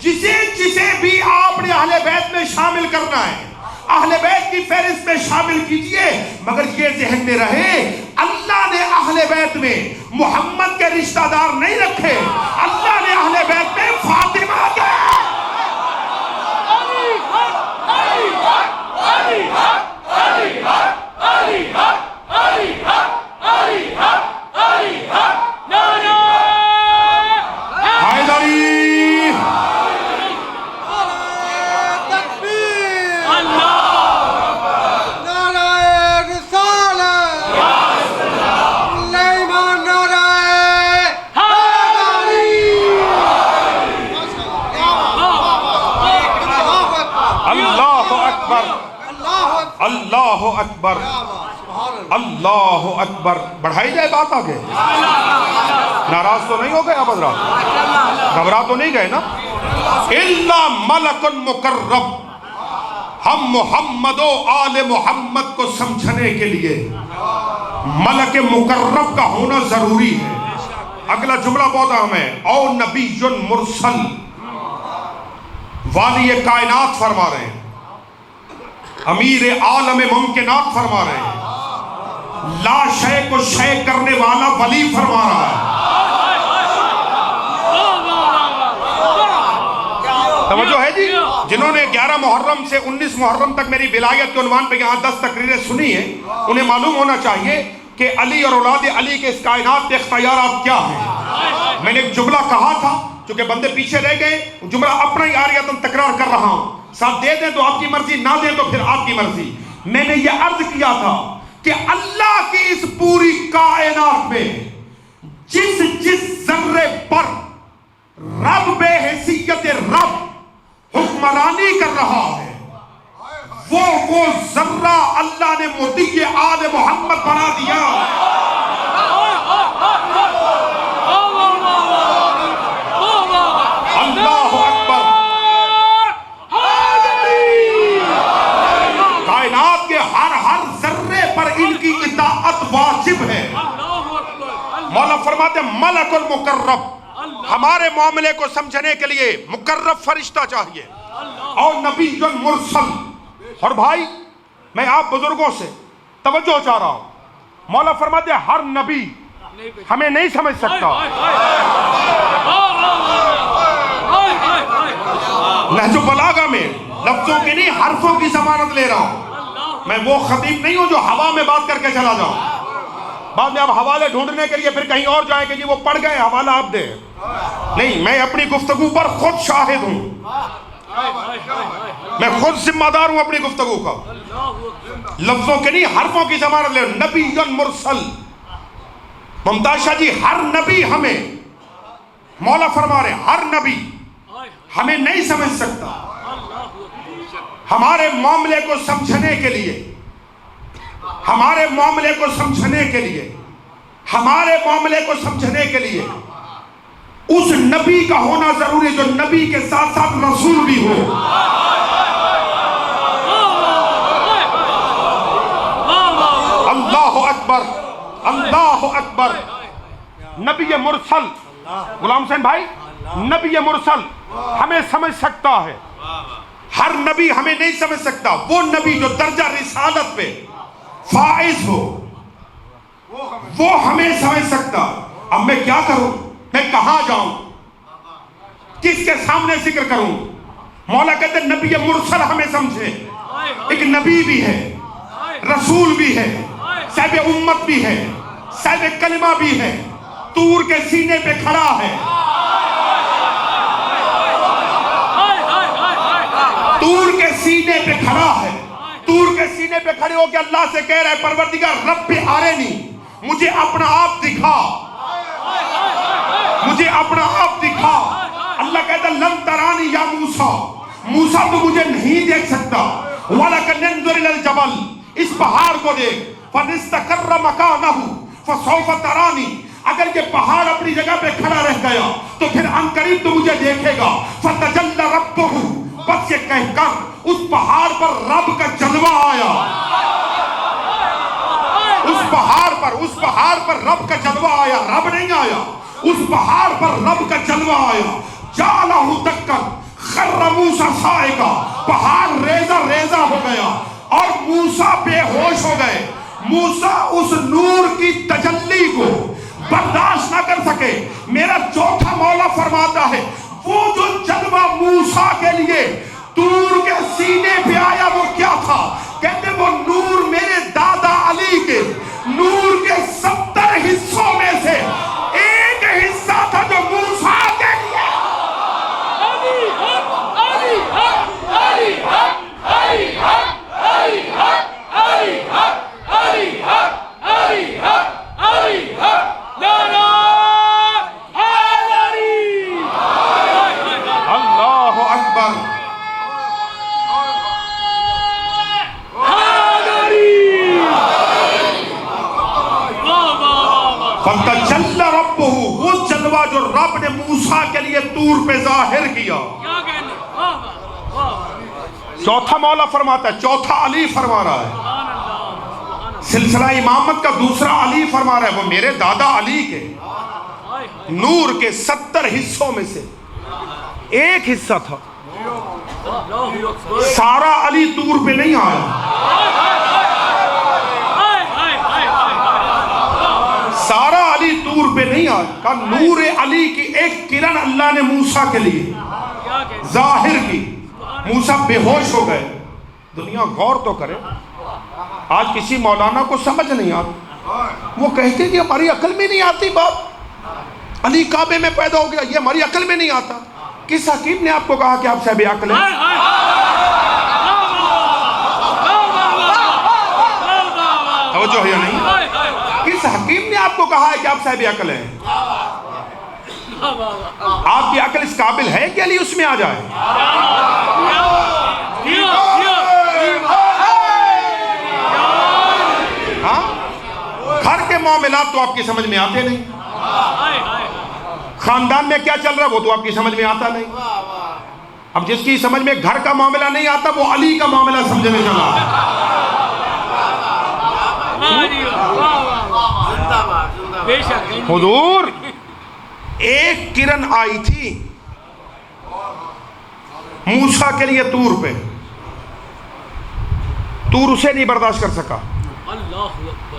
جسے بھی آپ نے اہل بیت میں شامل کرنا ہے اہل بیت کی فہرست میں شامل کیجئے، مگر یہ ذہن میں رہے اللہ نے اہل بیت میں محمد کے رشتہ دار نہیں رکھے، اللہ نے اہل بیت میں فاطمہ کے اللہ اکبر، اللہ اکبر۔ بڑھائی جائے بات آگے؟ ناراض تو نہیں ہو گئے اب حضرات؟ گھبرا تو نہیں گئے نا؟ الا ملک مقرب، ہم محمد و آل محمد کو سمجھنے کے لیے ملک مقرب کا ہونا ضروری ہے۔ اگلا جملہ بہت اہم ہے، او نبی مرسل، والی کائنات فرما رہے ہیں، امیر عالم ممکنات فرما رہے ہیں، لا شے کو شے کرنے والا ولی فرما رہا ہے۔ توجہ ہے جی؟ جنہوں نے 11 محرم سے 19 محرم تک میری ولایت کے عنوان پہ یہاں 10 تقریریں سنی ہیں، انہیں معلوم ہونا چاہیے کہ علی اور اولاد علی کے اس کائنات کے اختیارات کیا ہیں۔ میں نے ایک جملہ کہا تھا، چونکہ بندے پیچھے رہ گئے، جملہ اپنا ہی آریتاً تکرار کر رہا ہوں، ساتھ دے دیں تو آپ کی مرضی، نہ دیں تو پھر آپ کی مرضی۔ میں نے یہ عرض کیا تھا کہ اللہ کی اس پوری کائنات میں جس جس ذرے پر رب بے حیثیت رب حکمرانی کر رہا ہے، وہ ذرہ اللہ نے مطیع آل محمد بنا دیا۔ اللہ اکبر۔ کائنات کے ہر ذرے پر ان کی اطاعت واجب ہے۔ مولا فرماتے ہیں ملک المقرب، ہمارے معاملے کو سمجھنے کے لیے مقرب فرشتہ چاہیے، اور نبی مرسل۔ اور بھائی میں آپ بزرگوں سے توجہ چاہ رہا ہوں، مولا فرماتے ہیں ہر نبی ہمیں نہیں سمجھ سکتا۔ نہج البلاغہ میں لفظوں کی نہیں حرفوں کی ضمانت لے رہا ہوں، میں وہ خطیب نہیں ہوں جو ہوا میں بات کر کے چلا جاؤں، بعد میں آپ حوالے ڈھونڈنے کے لیے پھر کہیں اور جائیں کہ جی وہ پڑھ گئے حوالہ آپ دیں، نہیں، میں اپنی گفتگو پر خود شاہد ہوں، میں خود ذمہ دار ہوں اپنی گفتگو کا، لفظوں کے نہیں حرفوں کی ضمانت لے۔ نبی مرسل، ممتاز شاہ جی، ہر نبی ہمیں، مولا فرما رہے ہر نبی ہمیں نہیں سمجھ سکتا۔ ہمارے معاملے کو سمجھنے کے لیے، ہمارے معاملے کو سمجھنے کے لیے، ہمارے معاملے کو سمجھنے کے لیے اس نبی کا ہونا ضروری ہے جو نبی کے ساتھ ساتھ رسول بھی ہو۔ اللہ اکبر، اللہ اکبر۔ نبی مرسل، غلام حسین بھائی، نبی مرسل ہمیں سمجھ سکتا ہے، ہر نبی ہمیں نہیں سمجھ سکتا۔ وہ نبی جو درجہ رسالت پہ فائز ہو وہ ہمیں سمجھ سکتا۔ اب میں کیا کروں، میں کہاں جاؤں، کس کے سامنے ذکر کروں؟ مولا کہتے ہیں نبی مرسل ہمیں سمجھے، ایک نبی بھی ہے، رسول بھی ہے، صاحب امت بھی ہے، صاحب کلمہ بھی ہے، طور کے سینے پہ کھڑا ہے، طور کے سینے پہ کھڑا ہے، طور کے سینے پہ کھڑے ہو کے اللہ سے کہہ رہا ہے پروردگار رب ارنی، مجھے اپنا آپ دکھا، مجھے اپنا آپ دکھا۔ اللہ کہتا ہے لن ترانی یا موسیٰ، موسیٰ تو مجھے نہیں دیکھ سکتا، وَلَكَنْ انظُرْ إِلَى الْجَبَلِ، اس پہاڑ کو دیکھ، فَنِسْتَقَرَّ مَكَانَهُ فَسَوْفَ تَرَانِي، اگر یہ پہاڑ اپنی جگہ پہ کھڑا رہ گیا تو پھر عنقریب تو مجھے دیکھے گا۔ فَتَجَلَّ رَبُّهُ، بس یہ کہہ کر اس پہاڑ پر رب کا جلوہ آیا، اس پہاڑ پر رب کا جلوہ آیا، رب نہیں آیا، اس پہاڑ پر رب کا جلوہ آیا۔ جَعَلَهُ دَكًّا خَرَّ مُوسَىٰ صَاعِقًا، پہاڑ ریزہ ریزہ ہو گیا اور موسیٰ بے ہوش ہو گئے۔ موسیٰ اس نور کی تجلی کو برداشت نہ کر سکے۔ میرا چوتھا مولا فرماتا ہے وہ جو جلوہ موسیٰ کے لیے طور کے سینے پہ آیا وہ کیا تھا؟ کہتے وہ نور میرے دادا علی کے نور کے 70 حصوں میں سے ایک حصہ تھا جو موسیٰ کے لیے۔ علی حق، علی حق، علی حق، علی حق، علی حق، علی حق، علی حق، علی حق، علی حق، نعرہ حیدری۔ اللہ اکبر۔ فَتَجَلَّ رَبُّهُ، وہ جلوہ جو رب نے موسیٰ کے لیے طور پہ ظاہر کیا۔ چوتھا مولا فرماتا ہے، چوتھا علی فرما رہا ہے، سلسلہ امامت کا دوسرا علی فرما رہا ہے، وہ میرے دادا علی کے نور کے 70 حصوں میں سے ایک حصہ تھا۔ سارا علی طور پہ نہیں آیا، سارا علی طور پہ نہیں آیا، کہا نور علی کی ایک کرن اللہ نے موسیٰ کے لیے ظاہر کی۔ موسیٰ بے ہوش ہو گئے۔ دنیا غور تو کرے، آج کسی مولانا کو سمجھ نہیں آتی، وہ کہتے کہ ہماری عقل میں نہیں آتی بات، علی کعبے میں پیدا ہو گیا، یہ ہماری عقل میں نہیں آتا. کس حکیم نے آپ کو کہا کہ آپ صاحب عقل ہیں؟ توجہ ہے یا نہیں؟ کس حکیم نے آپ کو کہا ہے کہ آپ صاحب عقل ہیں؟ آپ کی عقل اس قابل ہے کہ علی اس میں آ جائے؟ ہاں، گھر کے معاملات تو آپ کی سمجھ میں آتے نہیں، خاندان میں کیا چل رہا ہے وہ تو آپ کی سمجھ میں آتا نہیں. اب جس کی سمجھ میں گھر کا معاملہ نہیں آتا وہ علی کا معاملہ سمجھنے چلا. حضور ایک کرن آئی تھی موسیٰ کے لیے طور پہ، طور اسے نہیں برداشت کر سکا.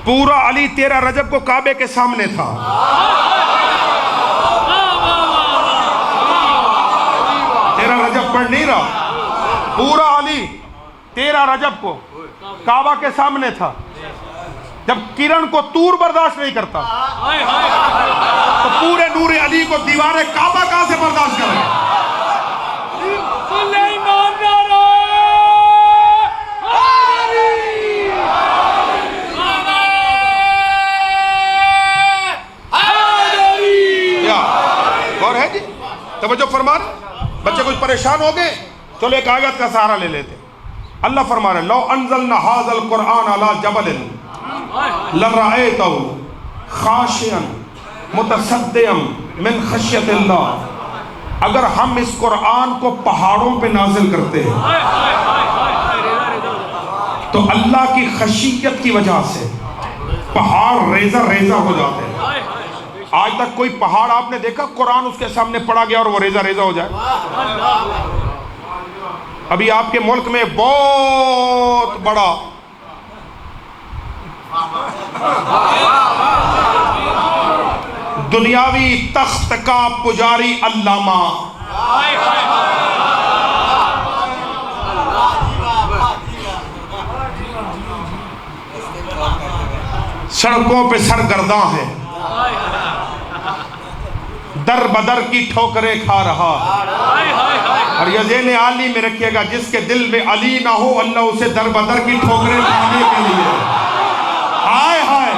پورا علی 13 رجب کو کعبے کے سامنے تھا. رجب پڑھ نہیں رہا، پورا علی 13 رجب کو کعبہ کے سامنے تھا. جب کرن کو طور برداشت نہیں کرتا تو پورے نور علی کو دیوار کعبہ کہاں سے برداشت کرے؟ اور ہے جی توجہ فرما رہے؟ بچے کچھ پریشان ہو گئے، چلو ایک آیت کا سہارا لے لیتے. اللہ فرما رہے لو انزلنا ھذا القرآن علی جبل لرأیتہ خاشعا متصدعا من خشیۃ اللہ. اگر ہم اس قرآن کو پہاڑوں پہ نازل کرتے ہیں تو اللہ کی خشیت کی وجہ سے پہاڑ ریزہ ریزہ ہو جاتے ہیں. آج تک کوئی پہاڑ آپ نے دیکھا قرآن اس کے سامنے پڑا گیا اور وہ ریزہ ریزہ ہو جائے؟ ابھی آپ کے ملک میں بہت بڑا دنیاوی تخت کا پجاری علامہ سڑکوں پہ سرگرداں ہے، در بدر کی ٹھوکریں کھا رہا. اور یہ ذہن عالی میں رکھیے گا جس کے دل میں علی نہ ہو اللہ اسے در بدر کی ٹھوکریں کھانے کے لیے ہائے ہائے.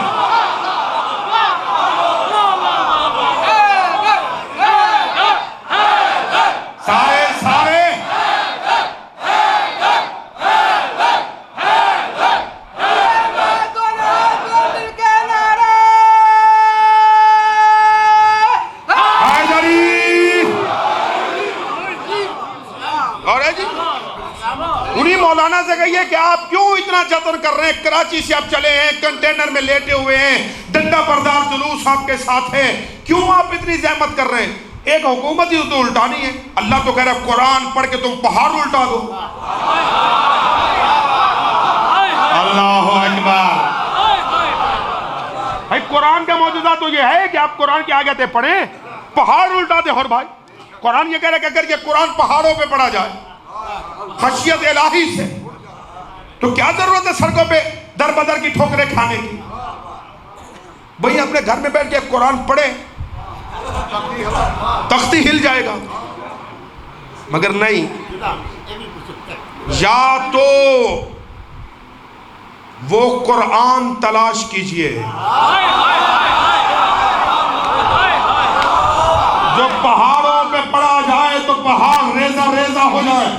سارے سارے مولانا سے کہیے کہ آپ کیوں اتنا جتن کر رہے ہیں؟ کراچی سے آپ چلے ہیں، کنٹینر میں لیٹے ہوئے ہیں، ڈنڈا بردار جلوس آپ کے ساتھ ہے، کیوں آپ اتنی زحمت کر رہے ہیں؟ ایک حکومت ہی تو الٹانی ہے. اللہ تو کہہ رہا ہے قرآن پڑھ کے تم پہاڑ الٹا دو. اللہ اکبر. بھائی قرآن کا معجزہ تو یہ ہے کہ آپ قرآن کی آیتیں پڑھیں پہاڑ الٹا دیں. اور بھائی قرآن یہ کہہ رہا ہے کہ اگر یہ قرآن پہاڑوں پہ پڑھا جائے خشیت الہی سے تو کیا ضرورت ہے سڑکوں پہ در بدر کی ٹھوکریں کھانے کی؟ بھئی اپنے گھر میں بیٹھ کے قرآن پڑھے تختی ہل جائے گا. مگر نہیں، یا تو وہ قرآن تلاش کیجئے جو پہاڑوں پہ پڑا جائے تو پہاڑ ریزہ ریزہ ہو جائے،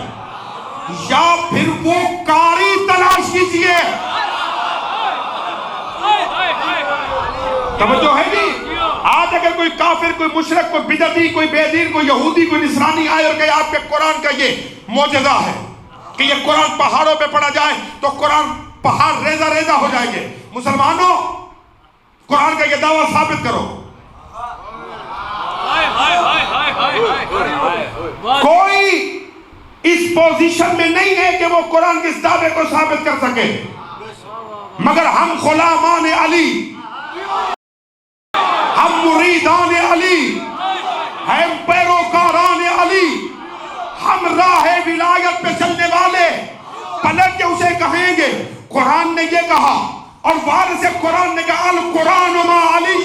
یا پھر وہ قاری تلاش کیجئے. توجہ ہے جی؟ آج اگر کوئی کافر، کوئی مشرک، کوئی بدعتی، کوئی بے دین، کوئی یہودی، کوئی نصرانی آئے اور کہے آپ کے قرآن کا یہ معجزہ ہے کہ یہ قرآن پہاڑوں پہ پڑھا جائے تو قرآن پہاڑ ریزہ ریزہ ہو جائیں گے، مسلمانوں قرآن کا یہ دعویٰ ثابت کرو. کوئی اس پوزیشن میں نہیں ہے کہ وہ قرآن کے اس دعوے کو ثابت کر سکے، مگر ہم غلامان علی، ہم مریدان علی، ہم پیروکاران علی، ہم راہ ولایت پہ چلنے والے پلٹ کے اسے کہیں گے قرآن نے یہ کہا اور وارث قرآن نے کہا القرآن ما علی.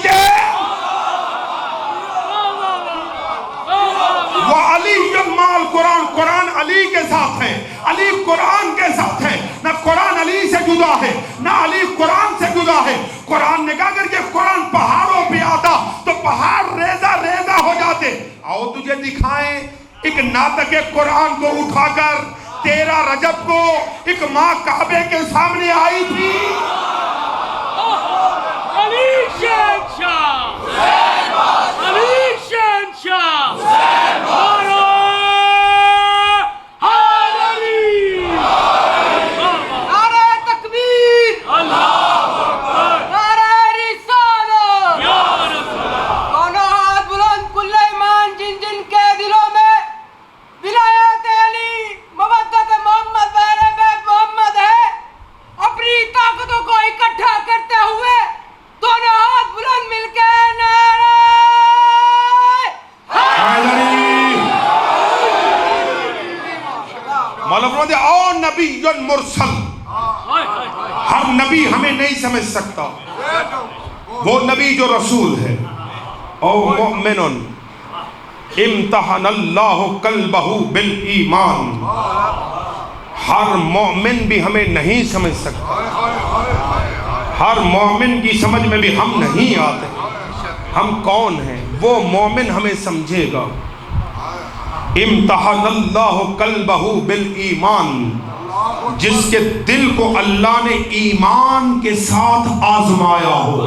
قرآن، قرآن علی کے ساتھ ہے، علی قرآن کے ساتھ ہے، نہ قرآن علی سے جدا ہے نہ علی قرآن سے جدا ہے۔ قرآن نے کہا اگر یہ قرآن پہاڑوں پہ آتا تو پہاڑ ریزہ ریزہ ہو جاتے۔ آؤ تجھے دکھائیں ایک ناطق قرآن کو اٹھا کر 13 رجب کو ایک ماں کعبے کے سامنے آئی تھی۔ علی شہنشاہ، علی شہنشاہ، حال علی، نعرہ تکبیر، اللہ اکبر، نعرہ رسالت، یا رسول اللہ۔ دونوں ہاتھ بلند، کل ایمان جن جن کے دلوں میں ولایت علی، مودت محمد، بہر بیت محمد ہے، اپنی طاقتوں کو اکٹھا کرتے ہوئے دونوں ہاتھ بلند مل کے نعرہ حیدری۔ مولا فرماتے ہیں او نبی مرسل، ہر نبی ہمیں نہیں سمجھ سکتا، وہ نبی جو رسول ہے۔ او مؤمن امتحن اللہ قلبہ بالایمان، ہر مومن بھی ہمیں نہیں سمجھ سکتا، ہر مومن کی سمجھ میں بھی ہم نہیں آتے، ہم کون ہیں وہ مومن ہمیں سمجھے گا۔ امتحن اللہ قلبہ بالایمان، جس کے دل کو اللہ نے ایمان کے ساتھ آزمایا ہو۔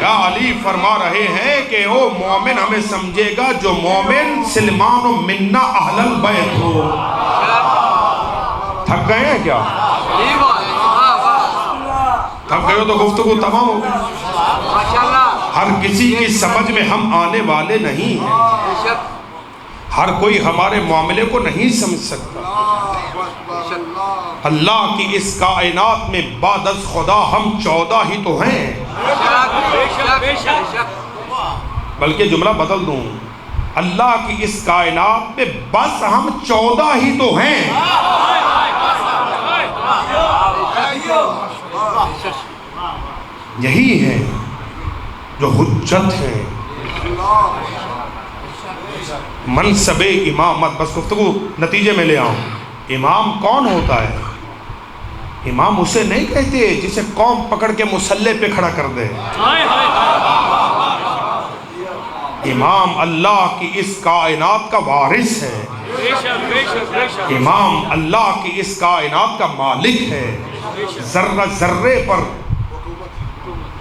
یا علی فرما رہے ہیں کہ وہ مومن ہمیں سمجھے گا جو مومن سلمان و منا اہل البیت ہو۔ تھک گئے ہیں کیا؟ تھک گئے ہو تو گفتگو تمام ہو گئی۔ ہر کسی کی سمجھ میں ہم آنے والے نہیں ہیں، ہر کوئی ہمارے معاملے کو نہیں سمجھ سکتا۔ اللہ کی اس کائنات میں بعد از خدا ہم 14 ہی تو ہیں، بلکہ جملہ بدل دوں، اللہ کی اس کائنات میں بس ہم 14 ہی تو ہیں۔ یہی ہے جو حجت ہے۔ منصب امامت، بس گفتگو نتیجے میں لے آؤں، امام کون ہوتا ہے؟ امام اسے نہیں کہتے جسے قوم پکڑ کے مصلی پہ کھڑا کر دے۔ امام اللہ کی اس کائنات کا وارث ہے، امام اللہ کی اس کائنات کا مالک ہے، ذرہ ذرے پر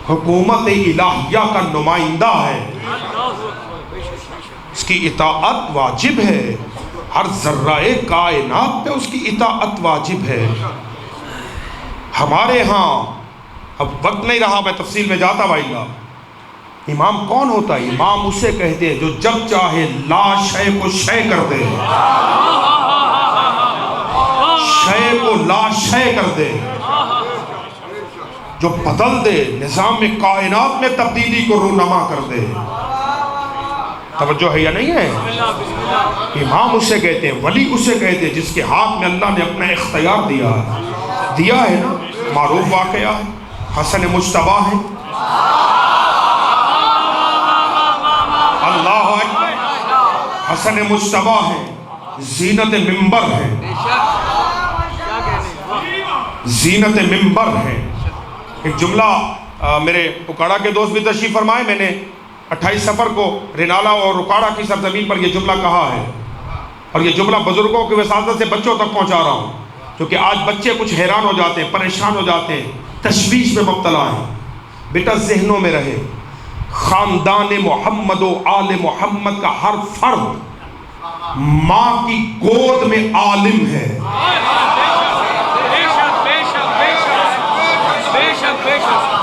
حکومت الہیہ کا نمائندہ ہے، اس کی اطاعت واجب ہے، ہر ذرہ کائنات پہ اس کی اطاعت واجب ہے۔ ہمارے ہاں اب وقت نہیں رہا میں تفصیل میں جاتا بھائی گا۔ امام کون ہوتا ہے؟ امام اسے کہتے ہیں جو جب چاہے لا شے کو شے کر دے، شے کو لا شے کر دے، جو بدل دے، نظام میں کائنات میں تبدیلی کو رونما کر دے۔ توجہ ہے یا نہیں ہے؟ امام اسے کہتے ہیں، ولی اسے کہتے ہیں جس کے ہاتھ میں اللہ نے اپنا اختیار دیا ہے نا۔ معروف واقعہ ہے، حسن مجتبیٰ ہے، اللہ اکبر، حسن مجتبیٰ ہے، زینت منبر ہے، زینت منبر ہے۔ ایک جملہ میرے اکاڑا کے دوست بھی تشریف فرمائے، میں نے 28 سفر کو رینالہ اور اکاڑا کی سرزمین پر یہ جملہ کہا ہے، اور یہ جملہ بزرگوں کی وساطت سے بچوں تک پہنچا رہا ہوں، کیونکہ آج بچے کچھ حیران ہو جاتے ہیں، پریشان ہو جاتے ہیں، تشویش میں مبتلا ہیں۔ بیٹا ذہنوں میں رہے، خاندان محمد و آل محمد کا ہر فرد ماں کی گود میں عالم ہے۔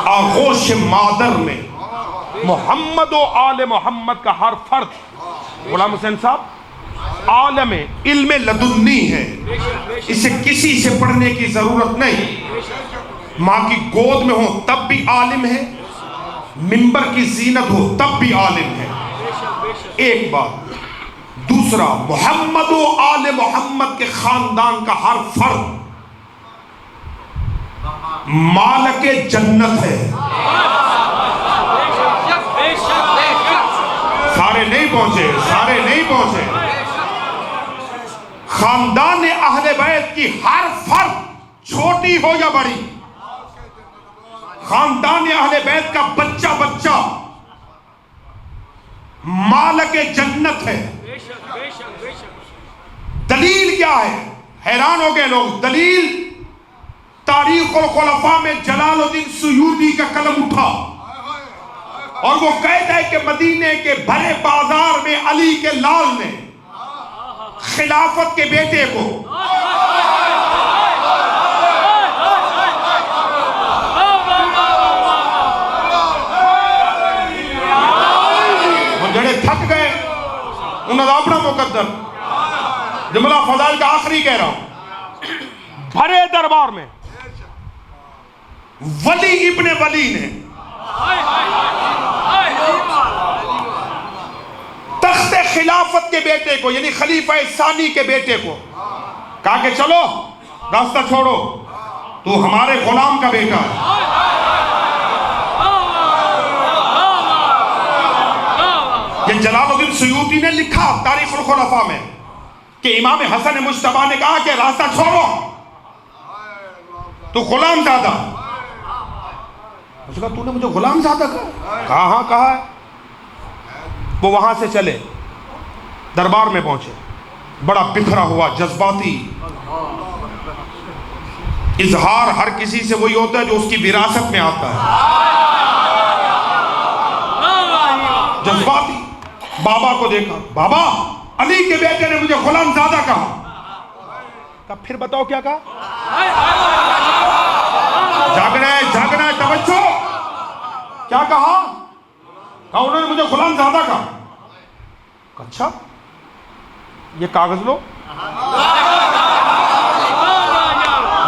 آغوش مادر میں محمد و آل محمد کا ہر فرد، غلام حسین صاحب، عالم علم لدنی ہے، اسے کسی سے پڑھنے کی ضرورت نہیں، ماں کی گود میں ہو تب بھی عالم ہے، منبر کی زینت ہو تب بھی عالم ہے۔ ایک بات۔ دوسرا، محمد و آل محمد کے خاندان کا ہر فرد مالک جنت ہے. سارے نہیں پہنچے، سارے نہیں پہنچے. خاندان اہل بیت کی ہر فرد چھوٹی ہو یا بڑی، خاندان اہل بیت کا بچہ بچہ مالک جنت ہے. دلیل کیا ہے؟ حیران ہو گئے لوگ. دلیل تاریخ الخلفاء میں جلال الدین سیوطی کا قلم اٹھا اور وہ کہتا ہے کہ مدینے کے بھرے بازار میں علی کے لال نے خلافت کے بیٹے کو جڑے تھک گئے انہوں نے اپنا مقدر جملہ فضائل کا آخری کہہ رہا ہوں. بھرے دربار میں ولی ابن ولی نے تخت خلافت کے بیٹے کو یعنی خلیفہ ثانی کے بیٹے کو کہا کہ چلو راستہ چھوڑو، تو ہمارے غلام کا بیٹا ہے. یہ جلال الدین سیوطی نے لکھا تاریخ الخلفاء میں کہ امام حسن مجتبی نے کہا کہ راستہ چھوڑو، تو غلام زادہ. اس نے کہا تو نے مجھے غلام زادہ کہا؟ ہاں کہا ہے. وہ وہاں سے چلے، دربار میں پہنچے، بڑا بکھرا ہوا جذباتی اظہار ہر کسی سے وہی ہوتا ہے جو اس کی وراثت میں آتا ہے. جذباتی بابا کو دیکھا، بابا علی کے بیٹے نے مجھے غلام زادہ کہا. کہا پھر بتاؤ کیا کہا؟ جاگنا ہے توجہ. کیا کہا؟ کہا انہوں نے مجھے غلام زادہ کہا. اچھا یہ کاغذ لو.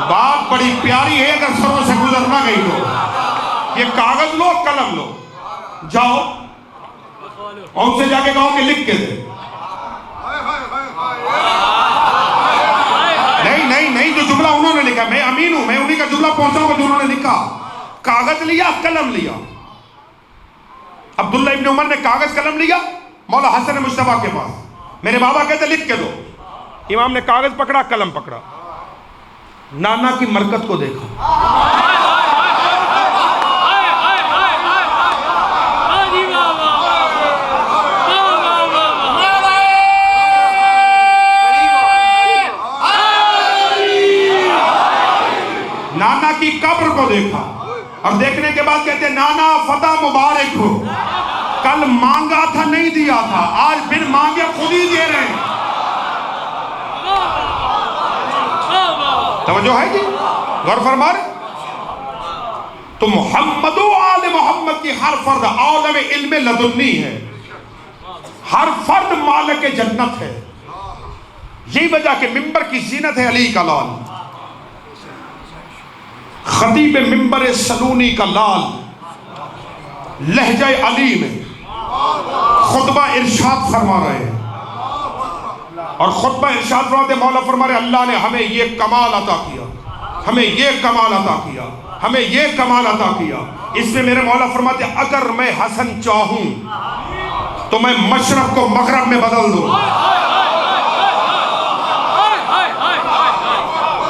بات بڑی پیاری ہے اگر سروں سے گزر نہ گئی تو. یہ کاغذ لو، قلم لو، جاؤ اور ان سے جا کے کہو کہ لکھ کے دے. نہیں جو جملہ انہوں نے لکھا، میں امین ہوں، میں انہیں کا جملہ پہنچاؤں گا جو انہوں نے لکھا. کاغذ لیا، قلم لیا. عبداللہ ابن عمر نے کاغذ قلم لیا مولا حسن مجتبی کے پاس. میرے بابا کہتے لکھ کے دو. امام نے کاغذ پکڑا، قلم پکڑا، نانا کی مرکت کو دیکھا. نانا کی قبر کو دیکھا اور دیکھنے کے بعد کہتے نانا فتح مبارک ہو، کل مانگا تھا نہیں دیا تھا، آج پھر مانگے خود ہی دے رہے ہیں. توجہ ہے جی؟ غور فرما رہے تو محمد و آل محمد کی ہر فرد عالم علم لدنی ہے، ہر فرد مالک جنت ہے. یہی وجہ کہ ممبر کی زینت ہے علی کا لال، خطیب ممبر سلونی کا لال لہجہ علی میں خطبہ ارشاد فرما رہے ہیں. اور خطبہ ارشاد فرماتے مولا فرما رہے اللہ نے ہمیں یہ کمال عطا کیا، ہمیں یہ کمال عطا کیا، ہمیں یہ کمال عطا کیا. اس میں میرے مولا فرماتے اگر میں حسن چاہوں تو میں مشرق کو مغرب میں بدل دوں.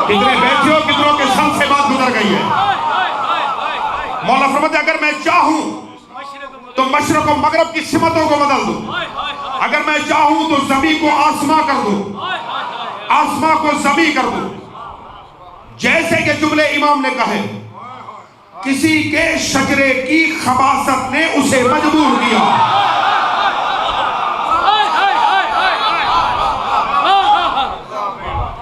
کتنے بیٹھے ہو، کتنوں کے سن سے بات گزر گئی ہے. مولا فرماتے اگر میں چاہوں تو مشرق و مغرب کی سمتوں کو بدل دوں. اگر میں چاہوں تو زمین کو آسمان کر دوں، آسمان کو زمین کر دوں. جیسے کہ جملے امام نے کہے کسی کے شجرے کی خباثت نے اسے مجبور کیا.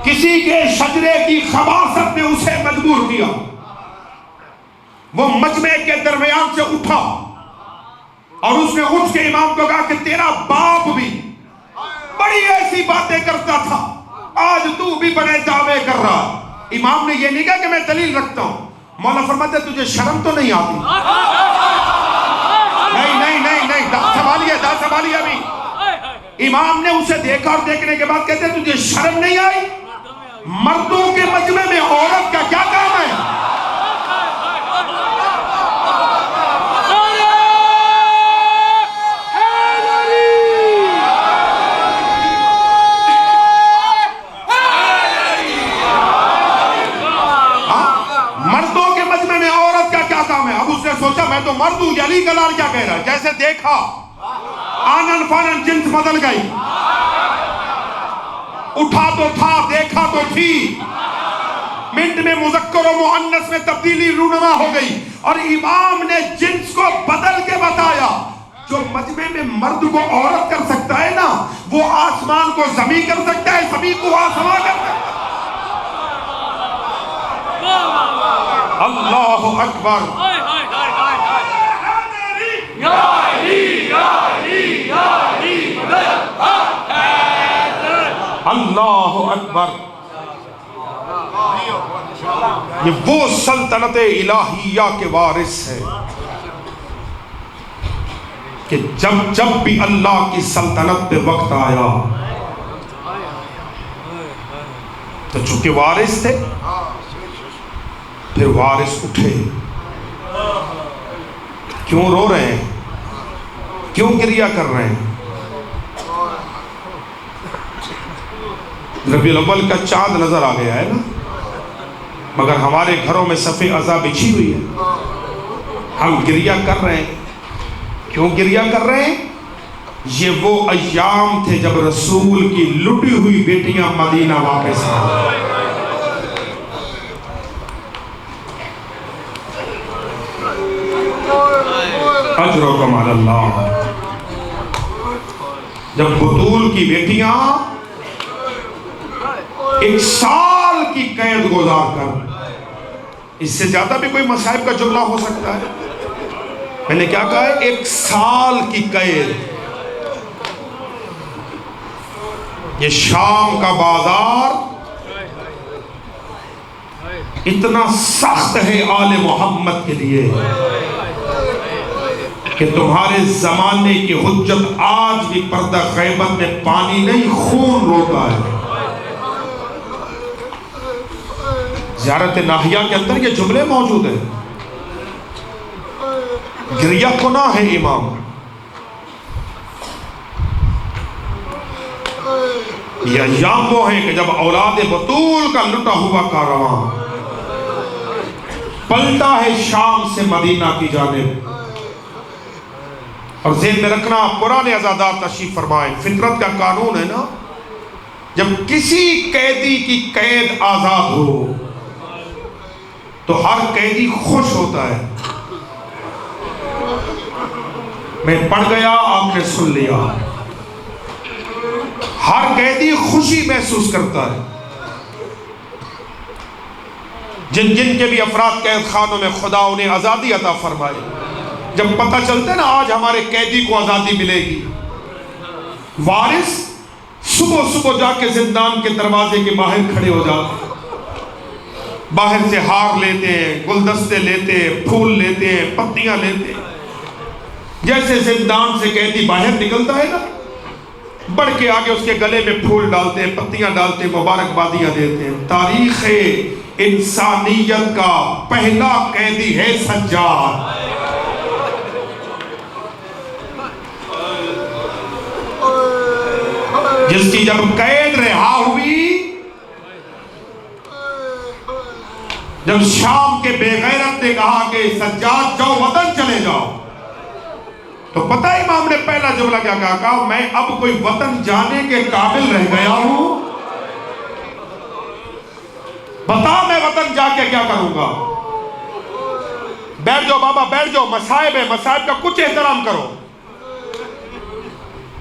کسی کے شجرے کی خباثت نے اسے مجبور کیا. وہ مجمع کے درمیان سے اٹھا اور اس نے اٹھ کے امام کو کہا کہ تیرا باپ بھی بڑی ایسی باتیں کرتا تھا، آج تو بھی بڑے دعوے کر رہا. امام نے یہ نہیں کہا کہ میں دلیل رکھتا ہوں. مولا فرماتے تجھے شرم تو نہیں آتی؟ نہیں دا سنبھالیے ابھی. امام نے اسے دیکھا اور دیکھنے کے بعد کہتے تجھے شرم نہیں آئی؟ مردوں کے مجمع میں عورت کا کیا کام ہے؟ کا لال کیا کہہ رہا ہے؟ جیسے دیکھا آنن فانن جنس بدل گئی، اٹھا تو تھا، دیکھا تو تھی، منٹ میں مذکر و مؤنث میں تبدیلی رونما ہو گئی، اور امام نے جنس کو بدل کے بتایا۔ جو مجمع میں مرد کو عورت کر سکتا ہے نا، وہ آسمان کو زمین کر سکتا ہے، زمین کو آسمان کر سکتا ہے۔ اللہ اکبر، اللہ اکبر۔ یہ وہ سلطنت الہیہ کے وارث ہے کہ جب بھی اللہ کی سلطنت پہ وقت آیا تو چونکہ وارث تھے، پھر وارث اٹھے۔ کیوں رو رہے ہیں؟ کیوں گریہ کر رہے ہیں؟ ربیع الاول کا چاند نظر آ گیا ہے نا، مگر ہمارے گھروں میں صفِ عزا بچھی ہوئی ہے، ہم گریہ کر رہے ہیں۔ کیوں گریہ کر رہے ہیں؟ یہ وہ ایام تھے جب رسول کی لٹی ہوئی بیٹیاں مدینہ واپس آئیں۔ اجرکم علی اللہ۔ جب بطول کی بیٹیاں 1 سال کی قید گزار کر، اس سے زیادہ بھی کوئی مصائب کا جملہ ہو سکتا ہے؟ میں نے کیا کہا ہے؟ 1 سال کی قید۔ یہ شام کا بازار اتنا سخت ہے آل محمد کے لیے کہ تمہارے زمانے کی حجت آج بھی پردہ غیبت میں پانی نہیں، خون روتا ہے۔ زیارت ناہیہ کے اندر یہ جملے موجود ہیں۔ گریہ کنا ہے امام، یہ ایام وہ ہیں کہ جب اولاد بطول کا لٹا ہوا کارواں پلٹا ہے شام سے مدینہ کی جانب۔ اور ذہن میں رکھنا، پرانے عزادار تشریف فرمائیں، فطرت کا قانون ہے نا، جب کسی قیدی کی قید آزاد ہو تو ہر قیدی خوش ہوتا ہے۔ میں پڑھ گیا، آپ نے سن لیا، ہر قیدی خوشی محسوس کرتا ہے۔ جن کے بھی افراد قید خانوں میں خدا انہیں آزادی عطا فرمائے، جب پتہ چلتا ہے نا آج ہمارے قیدی کو آزادی ملے گی، وارث صبح صبح جا کے زندان کے دروازے کے باہر کھڑے ہو جاتے ہیں، باہر سے ہار لیتے ہیں، گلدستے لیتے ہیں، پھول لیتے ہیں، پتیاں لیتے ہیں۔ جیسے زندان سے قیدی باہر نکلتا ہے نا، بڑھ کے آگے اس کے گلے میں پھول ڈالتے ہیں، پتیاں ڈالتے ہیں، مبارکبادیاں دیتے ہیں۔ تاریخ انسانیت کا پہلا قیدی ہے سجاد۔ جس کی جب قید رہا ہوئی، جب شام کے بے غیرت نے کہا کہ سجاد جاؤ وطن چلے جاؤ، تو پتہ امام نے پہلا جملہ کیا کہا؟ میں اب کوئی وطن جانے کے قابل رہ گیا ہوں؟ بتا میں وطن جا کے کیا کروں گا؟ بیٹھ جاؤ بابا، بیٹھ جاؤ، مصائب ہے، مصائب کا کچھ احترام کرو،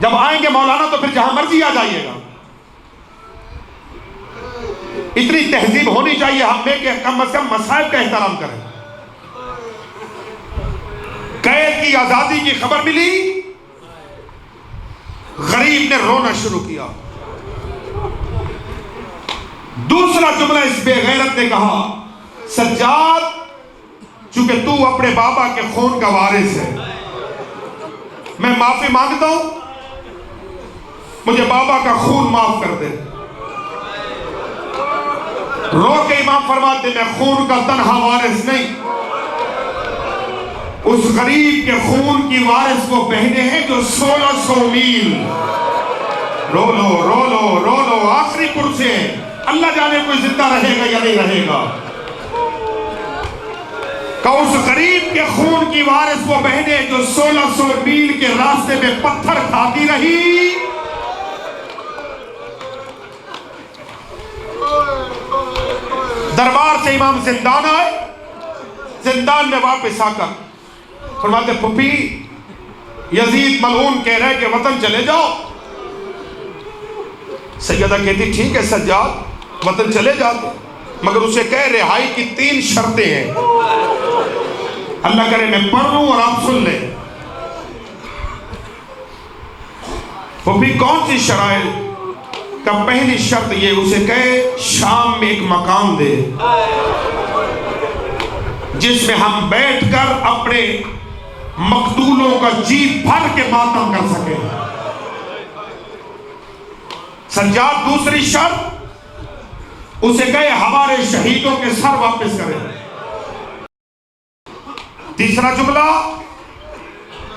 جب آئیں گے مولانا تو پھر جہاں مرضی آ جائیے گا۔ اتنی تہذیب ہونی چاہیے ہم میں کہ کم از کم مصائب کا احترام کریں۔ قید کی آزادی کی خبر ملی، غریب نے رونا شروع کیا۔ دوسرا جملہ اس بے غیرت نے کہا، سجاد چونکہ تو اپنے بابا کے خون کا وارث ہے، میں معافی مانگتا ہوں، مجھے بابا کا خون معاف کر دے۔ رو کے امام فرماتے میں خون کا تنہا وارث نہیں، اس غریب کے خون کی وارث وہ بہنیں ہیں جو 1600 میل۔ رو لو رو لو رو لو، آخری پرسے اللہ جانے کوئی زندہ رہے گا یا نہیں رہے گا۔ کہ اس غریب کے خون کی وارث وہ بہنیں جو 1600 میل کے راستے میں پتھر کھاتی رہی، دربار سے امام زندان آئے، زندان میں واپس آ کر فرماتے پھپھی یزید ملعون کہہ رہے کہ وطن چلے جاؤ۔ سیدہ کہتی ٹھیک ہے سجاد وطن چلے جاتے، مگر اسے کہہ رہائی کی 3 شرطیں ہیں، اللہ کرے میں پڑھ لوں اور آپ سن لیں۔ پھپھی کون سی شرائط؟ کہ پہلی شرط یہ، اسے کہے شام میں ایک مقام دے جس میں ہم بیٹھ کر اپنے مقتولوں کا جی بھر کے ماتم کر سکیں۔ سجاد دوسری شرط، اسے کہے ہمارے شہیدوں کے سر واپس کرے۔ تیسرا جملہ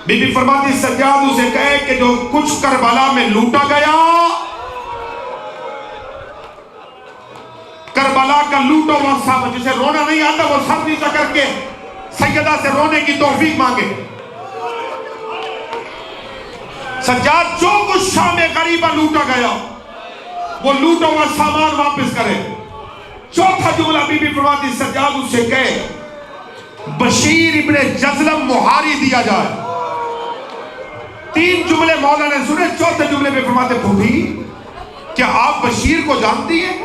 بی بی فرماتی سجاد اسے کہے کہ جو کچھ کربلا میں لوٹا گیا، کربلا کا لوٹا ہوا سب، جسے رونا نہیں آتا وہ سب نیچا کر کے سیدہ سے رونے کی توفیق مانگے۔ سجاد جو کچھ شام غریبہ لوٹا گیا وہ لوٹا ہوا سامان واپس کرے۔ چوتھا جملہ بی بی فرماتی سجاد اسے کہے بشیر ابن جزلم مہاری دیا جائے۔ 3 جملے مولا نے سنے، چوتھے جملے میں فرماتے پھوپھی کیا آپ بشیر کو جانتی ہیں؟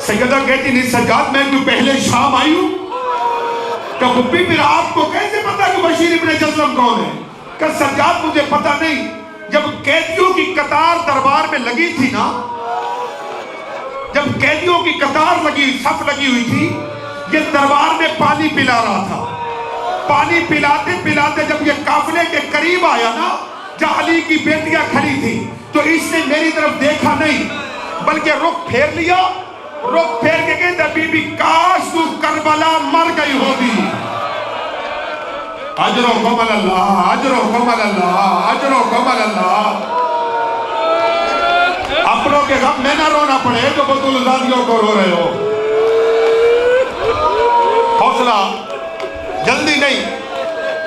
سیدہ کہتی نہیں سجاد میں تو پہلے شام آئی ہوں۔ کہ پھوپھی پھر آپ کو کیسے پتا کہ بشیر ابن جزلم کون ہے؟ کہ سجاد مجھے پتا نہیں، جب قیدیوں کی قطار دربار میں لگی تھی نا، جب قیدیوں کی قطار لگی، صف لگی ہوئی تھی، یہ دربار میں پانی پلا رہا تھا۔ پانی پلاتے پلاتے جب یہ قافلے کے قریب آیا نا، جہاں علی کی بیٹیاں کھڑی تھی، تو اس نے میری طرف دیکھا نہیں بلکہ رخ پھیر لیا، رخ پھیر کے کہتا بی بی کاش تو کربلا مر گئی ہوتی۔ اجر و کمل اللہ، اجر و کمل اللہ، اجر و کمل اللہ۔ اپنوں کے غم میں نہ رونا پڑے جو بطول ذاتیوں کو رو رہے ہو۔ حوصلہ، جلدی نہیں،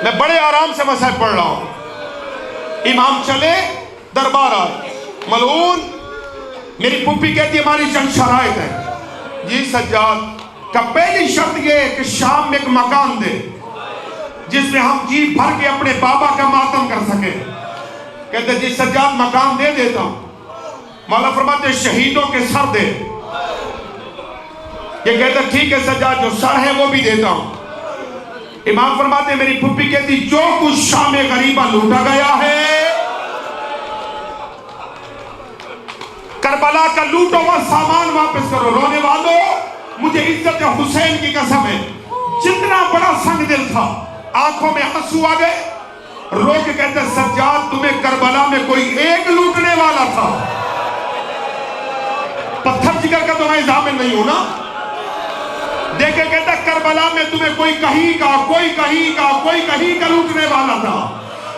میں بڑے آرام سے مسائل پڑھ رہا ہوں۔ امام چلے، دربار آئے، ملعون میری پھوپھی کہتی ہماری چند شرائط ہے۔ جی سجاد کا پہلی شرط یہ ہے کہ شام میں ایک مکان دے جس میں ہم جی بھر کے اپنے بابا کا ماتم کر سکیں۔ کہتے جی سجاد مکان دے دیتا ہوں۔ مولا فرماتے شہیدوں کے سر دے۔ یہ کہتا ٹھیک ہے سجاد جو سر ہے وہ بھی دیتا ہوں۔ امام فرماتے میری پھوپھی کہتی جو کچھ شام غریبہ لوٹا گیا ہے، کربلا کا لوٹا ہوا سامان واپس کرو۔ رونے والوں مجھے عزت حسین کی قسم ہے، جتنا بڑا سنگ دل تھا آنکھوں میں آنسو آ گئے، رو کے کہتے سجاد تمہیں کربلا میں کوئی ایک لوٹنے والا تھا، پتھر جگر کا تو میں ضامن نہیں ہوں نا۔ دیکھے کہتا کربلا میں تمہیں کوئی کہیں کا کوئی کہیں کا کوئی کہیں کا لوٹنے والا تھا۔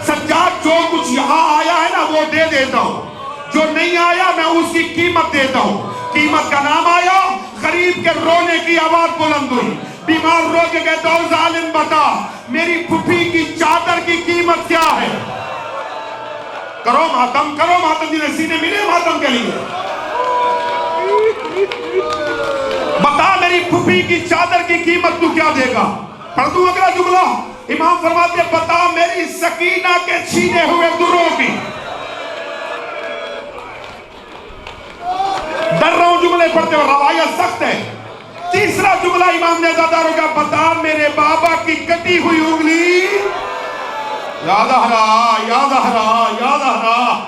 سجاد جو کچھ یہاں آیا ہے نا وہ دے دیتا ہوں، جو نہیں آیا میں اس کی قیمت دیتا ہوں۔ قیمت کا نام آیا، غریب کے رونے کی آواز بلند ہوئی، بیمار رو کے کہتا ہوں ظالم بتا میری پھوپھی کی چادر کی قیمت کیا ہے؟ کرو ماتم جنہیں سینے ملے ماتم کے لیے، بتا میری پھوپھی کی چادر کی قیمت تو کیا دے گا؟ پڑھ دوں اگلا جملہ، امام فرماتے بتا میری سکینہ کے چھینے ہوئے دروں کی۔ ڈر رہا ہوں جملے پڑھتے ہو، روایت سخت ہے۔ تیسرا جملہ امام نے داداروں کا بتا میرے بابا کی کٹی ہوئی انگلی، یاد آ رہا یاد آ رہا یاد آ رہا۔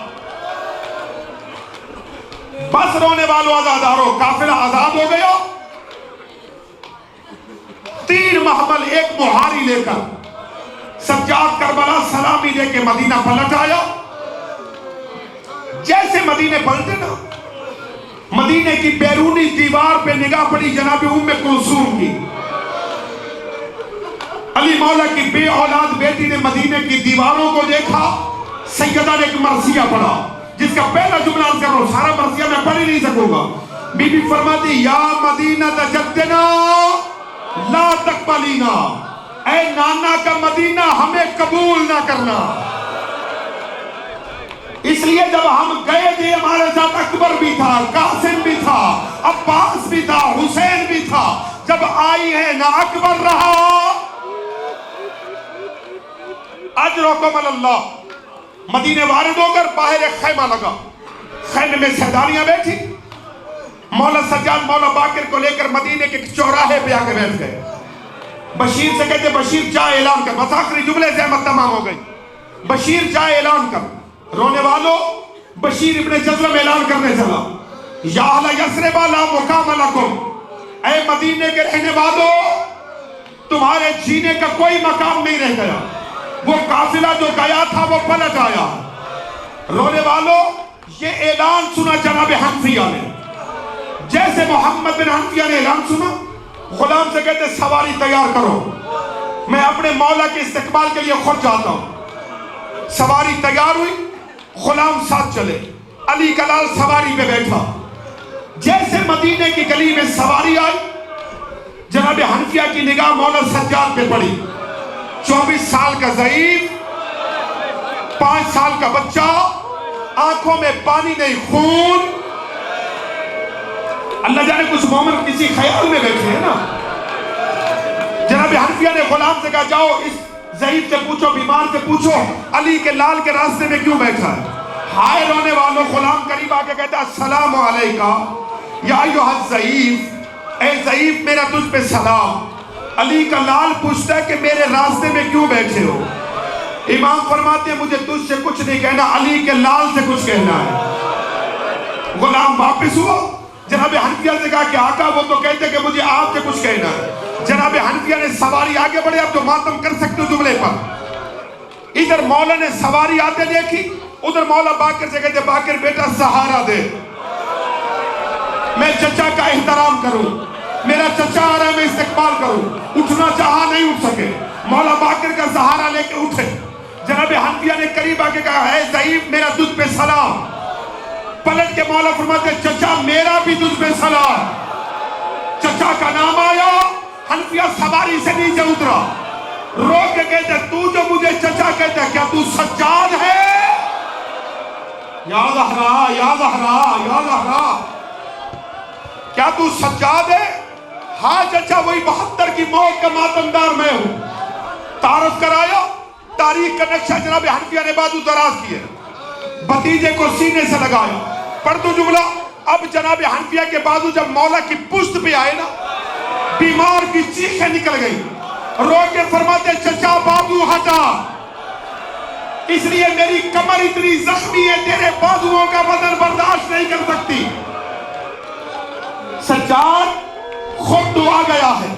بس رونے والوں آزاداروں، قافلہ آزاد ہو گیا۔ 3 محمل ایک مہاری لے کر سجاد کربلا سلامی دے کے مدینہ پلٹ آیا۔ جیسے مدینے پلٹے نا، مدینے کی بیرونی دیوار پہ نگاہ پڑی جناب ام کلثوم کی۔ علی مولا کی بے اولاد بیٹی نے مدینے کی دیواروں کو دیکھا، سیدہ نے ایک مرثیہ پڑھا جس کا پہلا جملہ عرض کر رہا ہوں، سارا مرثیہ میں پڑھ ہی نہیں سکوں گا۔ بی بی فرماتی یا مدینہ جدنا لا تقبلینا، اے نانا کا مدینہ ہمیں قبول نہ کرنا۔ اس لیے جب ہم گئے تھے ہمارے ساتھ اکبر بھی تھا، قاسم بھی تھا، عباس بھی تھا، حسین بھی تھا، جب آئی ہے نہ اکبر رہا۔ اجرکم اللہ۔ مدینے وارد ہو کر باہر ایک خیمہ لگا، خیمے میں سرداریاں بیٹھی، مولا سجاد مولا باقر کو لے کر مدینے کے چوراہے پہ آ کے بیٹھ گئے۔ بشیر سے کہتے بشیر جا اعلان کر، بس آخری جملے سے احمد تمام ہو گئی، بشیر جا اعلان کر۔ رونے والوں، بشیر ابن جزلم اعلان کرنے چلا، یا اہل یثرب لا مقام لکم، اے مدینے کے رہنے والوں تمہارے جینے کا کوئی مقام نہیں رہ گیا، وہ قافلہ جو گیا تھا وہ پلٹ آیا۔ رونے والوں، یہ اعلان سنا جناب حنفیہ نے، جیسے محمد بن حنفیہ نے اعلان سنا، غلام سے کہتے سواری تیار کرو، میں اپنے مولا کے استقبال کے لیے خود جاتا ہوں۔ سواری تیار ہوئی، غلام ساتھ چلے، علی کا لال سواری پہ بیٹھا۔ جیسے مدینے کی گلی میں سواری آئی، جناب حنفیہ کی نگاہ مولا سجاد پہ پڑی۔ 24 سال کا ضعیف، 5 سال کا بچہ، آنکھوں میں پانی نہیں خون۔ اللہ جانے کچھ مومن کسی خیال میں بیٹھے ہیں نا۔ جناب حنفیہ نے غلام سے کہا جاؤ اس ضعیف سے پوچھو، بیمار سے پوچھو، علی کے لال کے راستے میں کیوں بیٹھا ہے۔ ہائے رونے والوں، غلام قریب آ کے کہتا السلام علیکہ یا ایھا الضعیف، اے ضعیف میرا تجھ پہ سلام۔ علی کا لال پوچھتا ہے کہ میرے راستے میں کیوں بیٹھے ہو۔ امام فرماتے ہیں مجھے تجھ سے کچھ نہیں کہنا، علی کے لال سے کچھ کہنا ہے۔ غلام واپس ہوا، جناب حنفیہ سے کہا کہ آقا وہ تو کہتے کہ مجھے آپ سے کچھ کہنا ہے۔ جناب حنفیہ نے سواری آگے بڑھے، اب تو ماتم کر سکتے ہو جملے پر۔ ادھر مولا نے سواری آتے دیکھی، ادھر مولا باقر سے کہتے باقر بیٹا سہارا دے، میں چچا کا احترام کروں، میرا چچا آ رہا ہے میں استقبال کروں۔ اٹھنا چاہا نہیں اٹھ سکے، مولا باقر کا سہارا لے کے اٹھے۔ جناب حنفیہ نے قریب آ کے کہا اے ضعیف میرا تجھ پہ سلام۔ پلٹ کے مولا فرماتے چچا میرا بھی تجھ پہ سلام۔ چچا کا نام آیا، حنفیہ سواری سے نیچے اترا، رو کے کہتے تو جو مجھے چچا کہتا ہے کیا تو سجاد ہے؟ یا زہرا یا زہرا یا زہرا، کیا تو سجاد ہے؟ ہاں چچا وہی 72 کی موت کا ماتمدار میں ہوں۔ تعارف کرایا، تاریخ کا نقشہ جناب حنفیہ نے بازو دراز کیے، بھتیجے کو سینے سے لگایا۔ پڑھ تو جملہ، اب جناب حنفیہ کے بازو جب مولا کی پشت پہ آئے نا، بیمار کی چیخیں نکل گئی، رو کے فرماتے چچا بازو ہٹا، اس لیے میری کمر اتنی زخمی ہے تیرے بازوؤں کا وزن برداشت نہیں کر سکتی۔ سجاد خود دعا گیا ہے،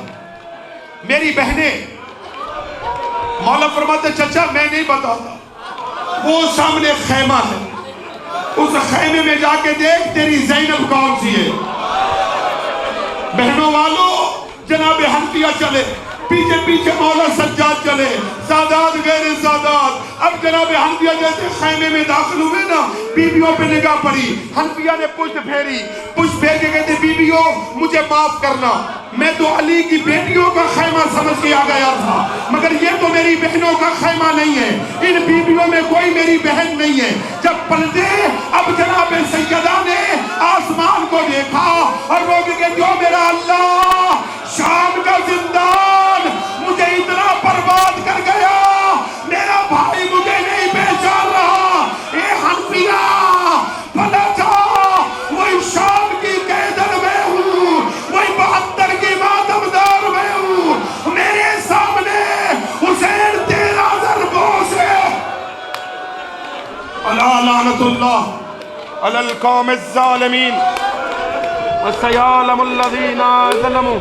میری بہنیں۔ مولا فرماتے چچا میں نہیں بتاتا، وہ سامنے خیمہ ہے، اس خیمے میں جا کے دیکھ تیری زینب کون سی ہے۔ بہنوں والوں، جناب حنفیہ چلے، پیچھے پیچھے مولا سجاد چلے، سادات غیر سادات۔ اب جناب حنفیہ جیسے خیمے میں داخل ہوئے نا، بیویوں پہ نگاہ پڑی، حنفیہ نے پشت پھیری، پشت پھیر کے کہتے بیویوں مجھے معاف کرنا، میں تو علی کی بیٹیوں کا خیمہ سمجھ کے آ گیا تھا، مگر یہ تو میری بہنوں کا خیمہ نہیں ہے، ان بیویوں میں کوئی میری بہن نہیں ہے۔ جب پلٹے اب جناب سیدہ نے آسمان کو دیکھا اور وہ کہ جو میرا اللہ شام کا زندان مجھے اتنا برباد کر گیا، میرا بھائی مجھے نہیں پہچان رہا۔ اے حنفیہ پلٹا، وہی شام کی قیدر میں ہوں، وہی 72 کی ماتمدار میں ہوں، میرے سامنے حسین تیرا ضربوش ہے۔ الا لعنت اللہ علی القوم الظالمین وسيعلم الذين ظلموا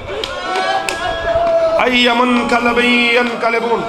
أي منقلب ينقلبون۔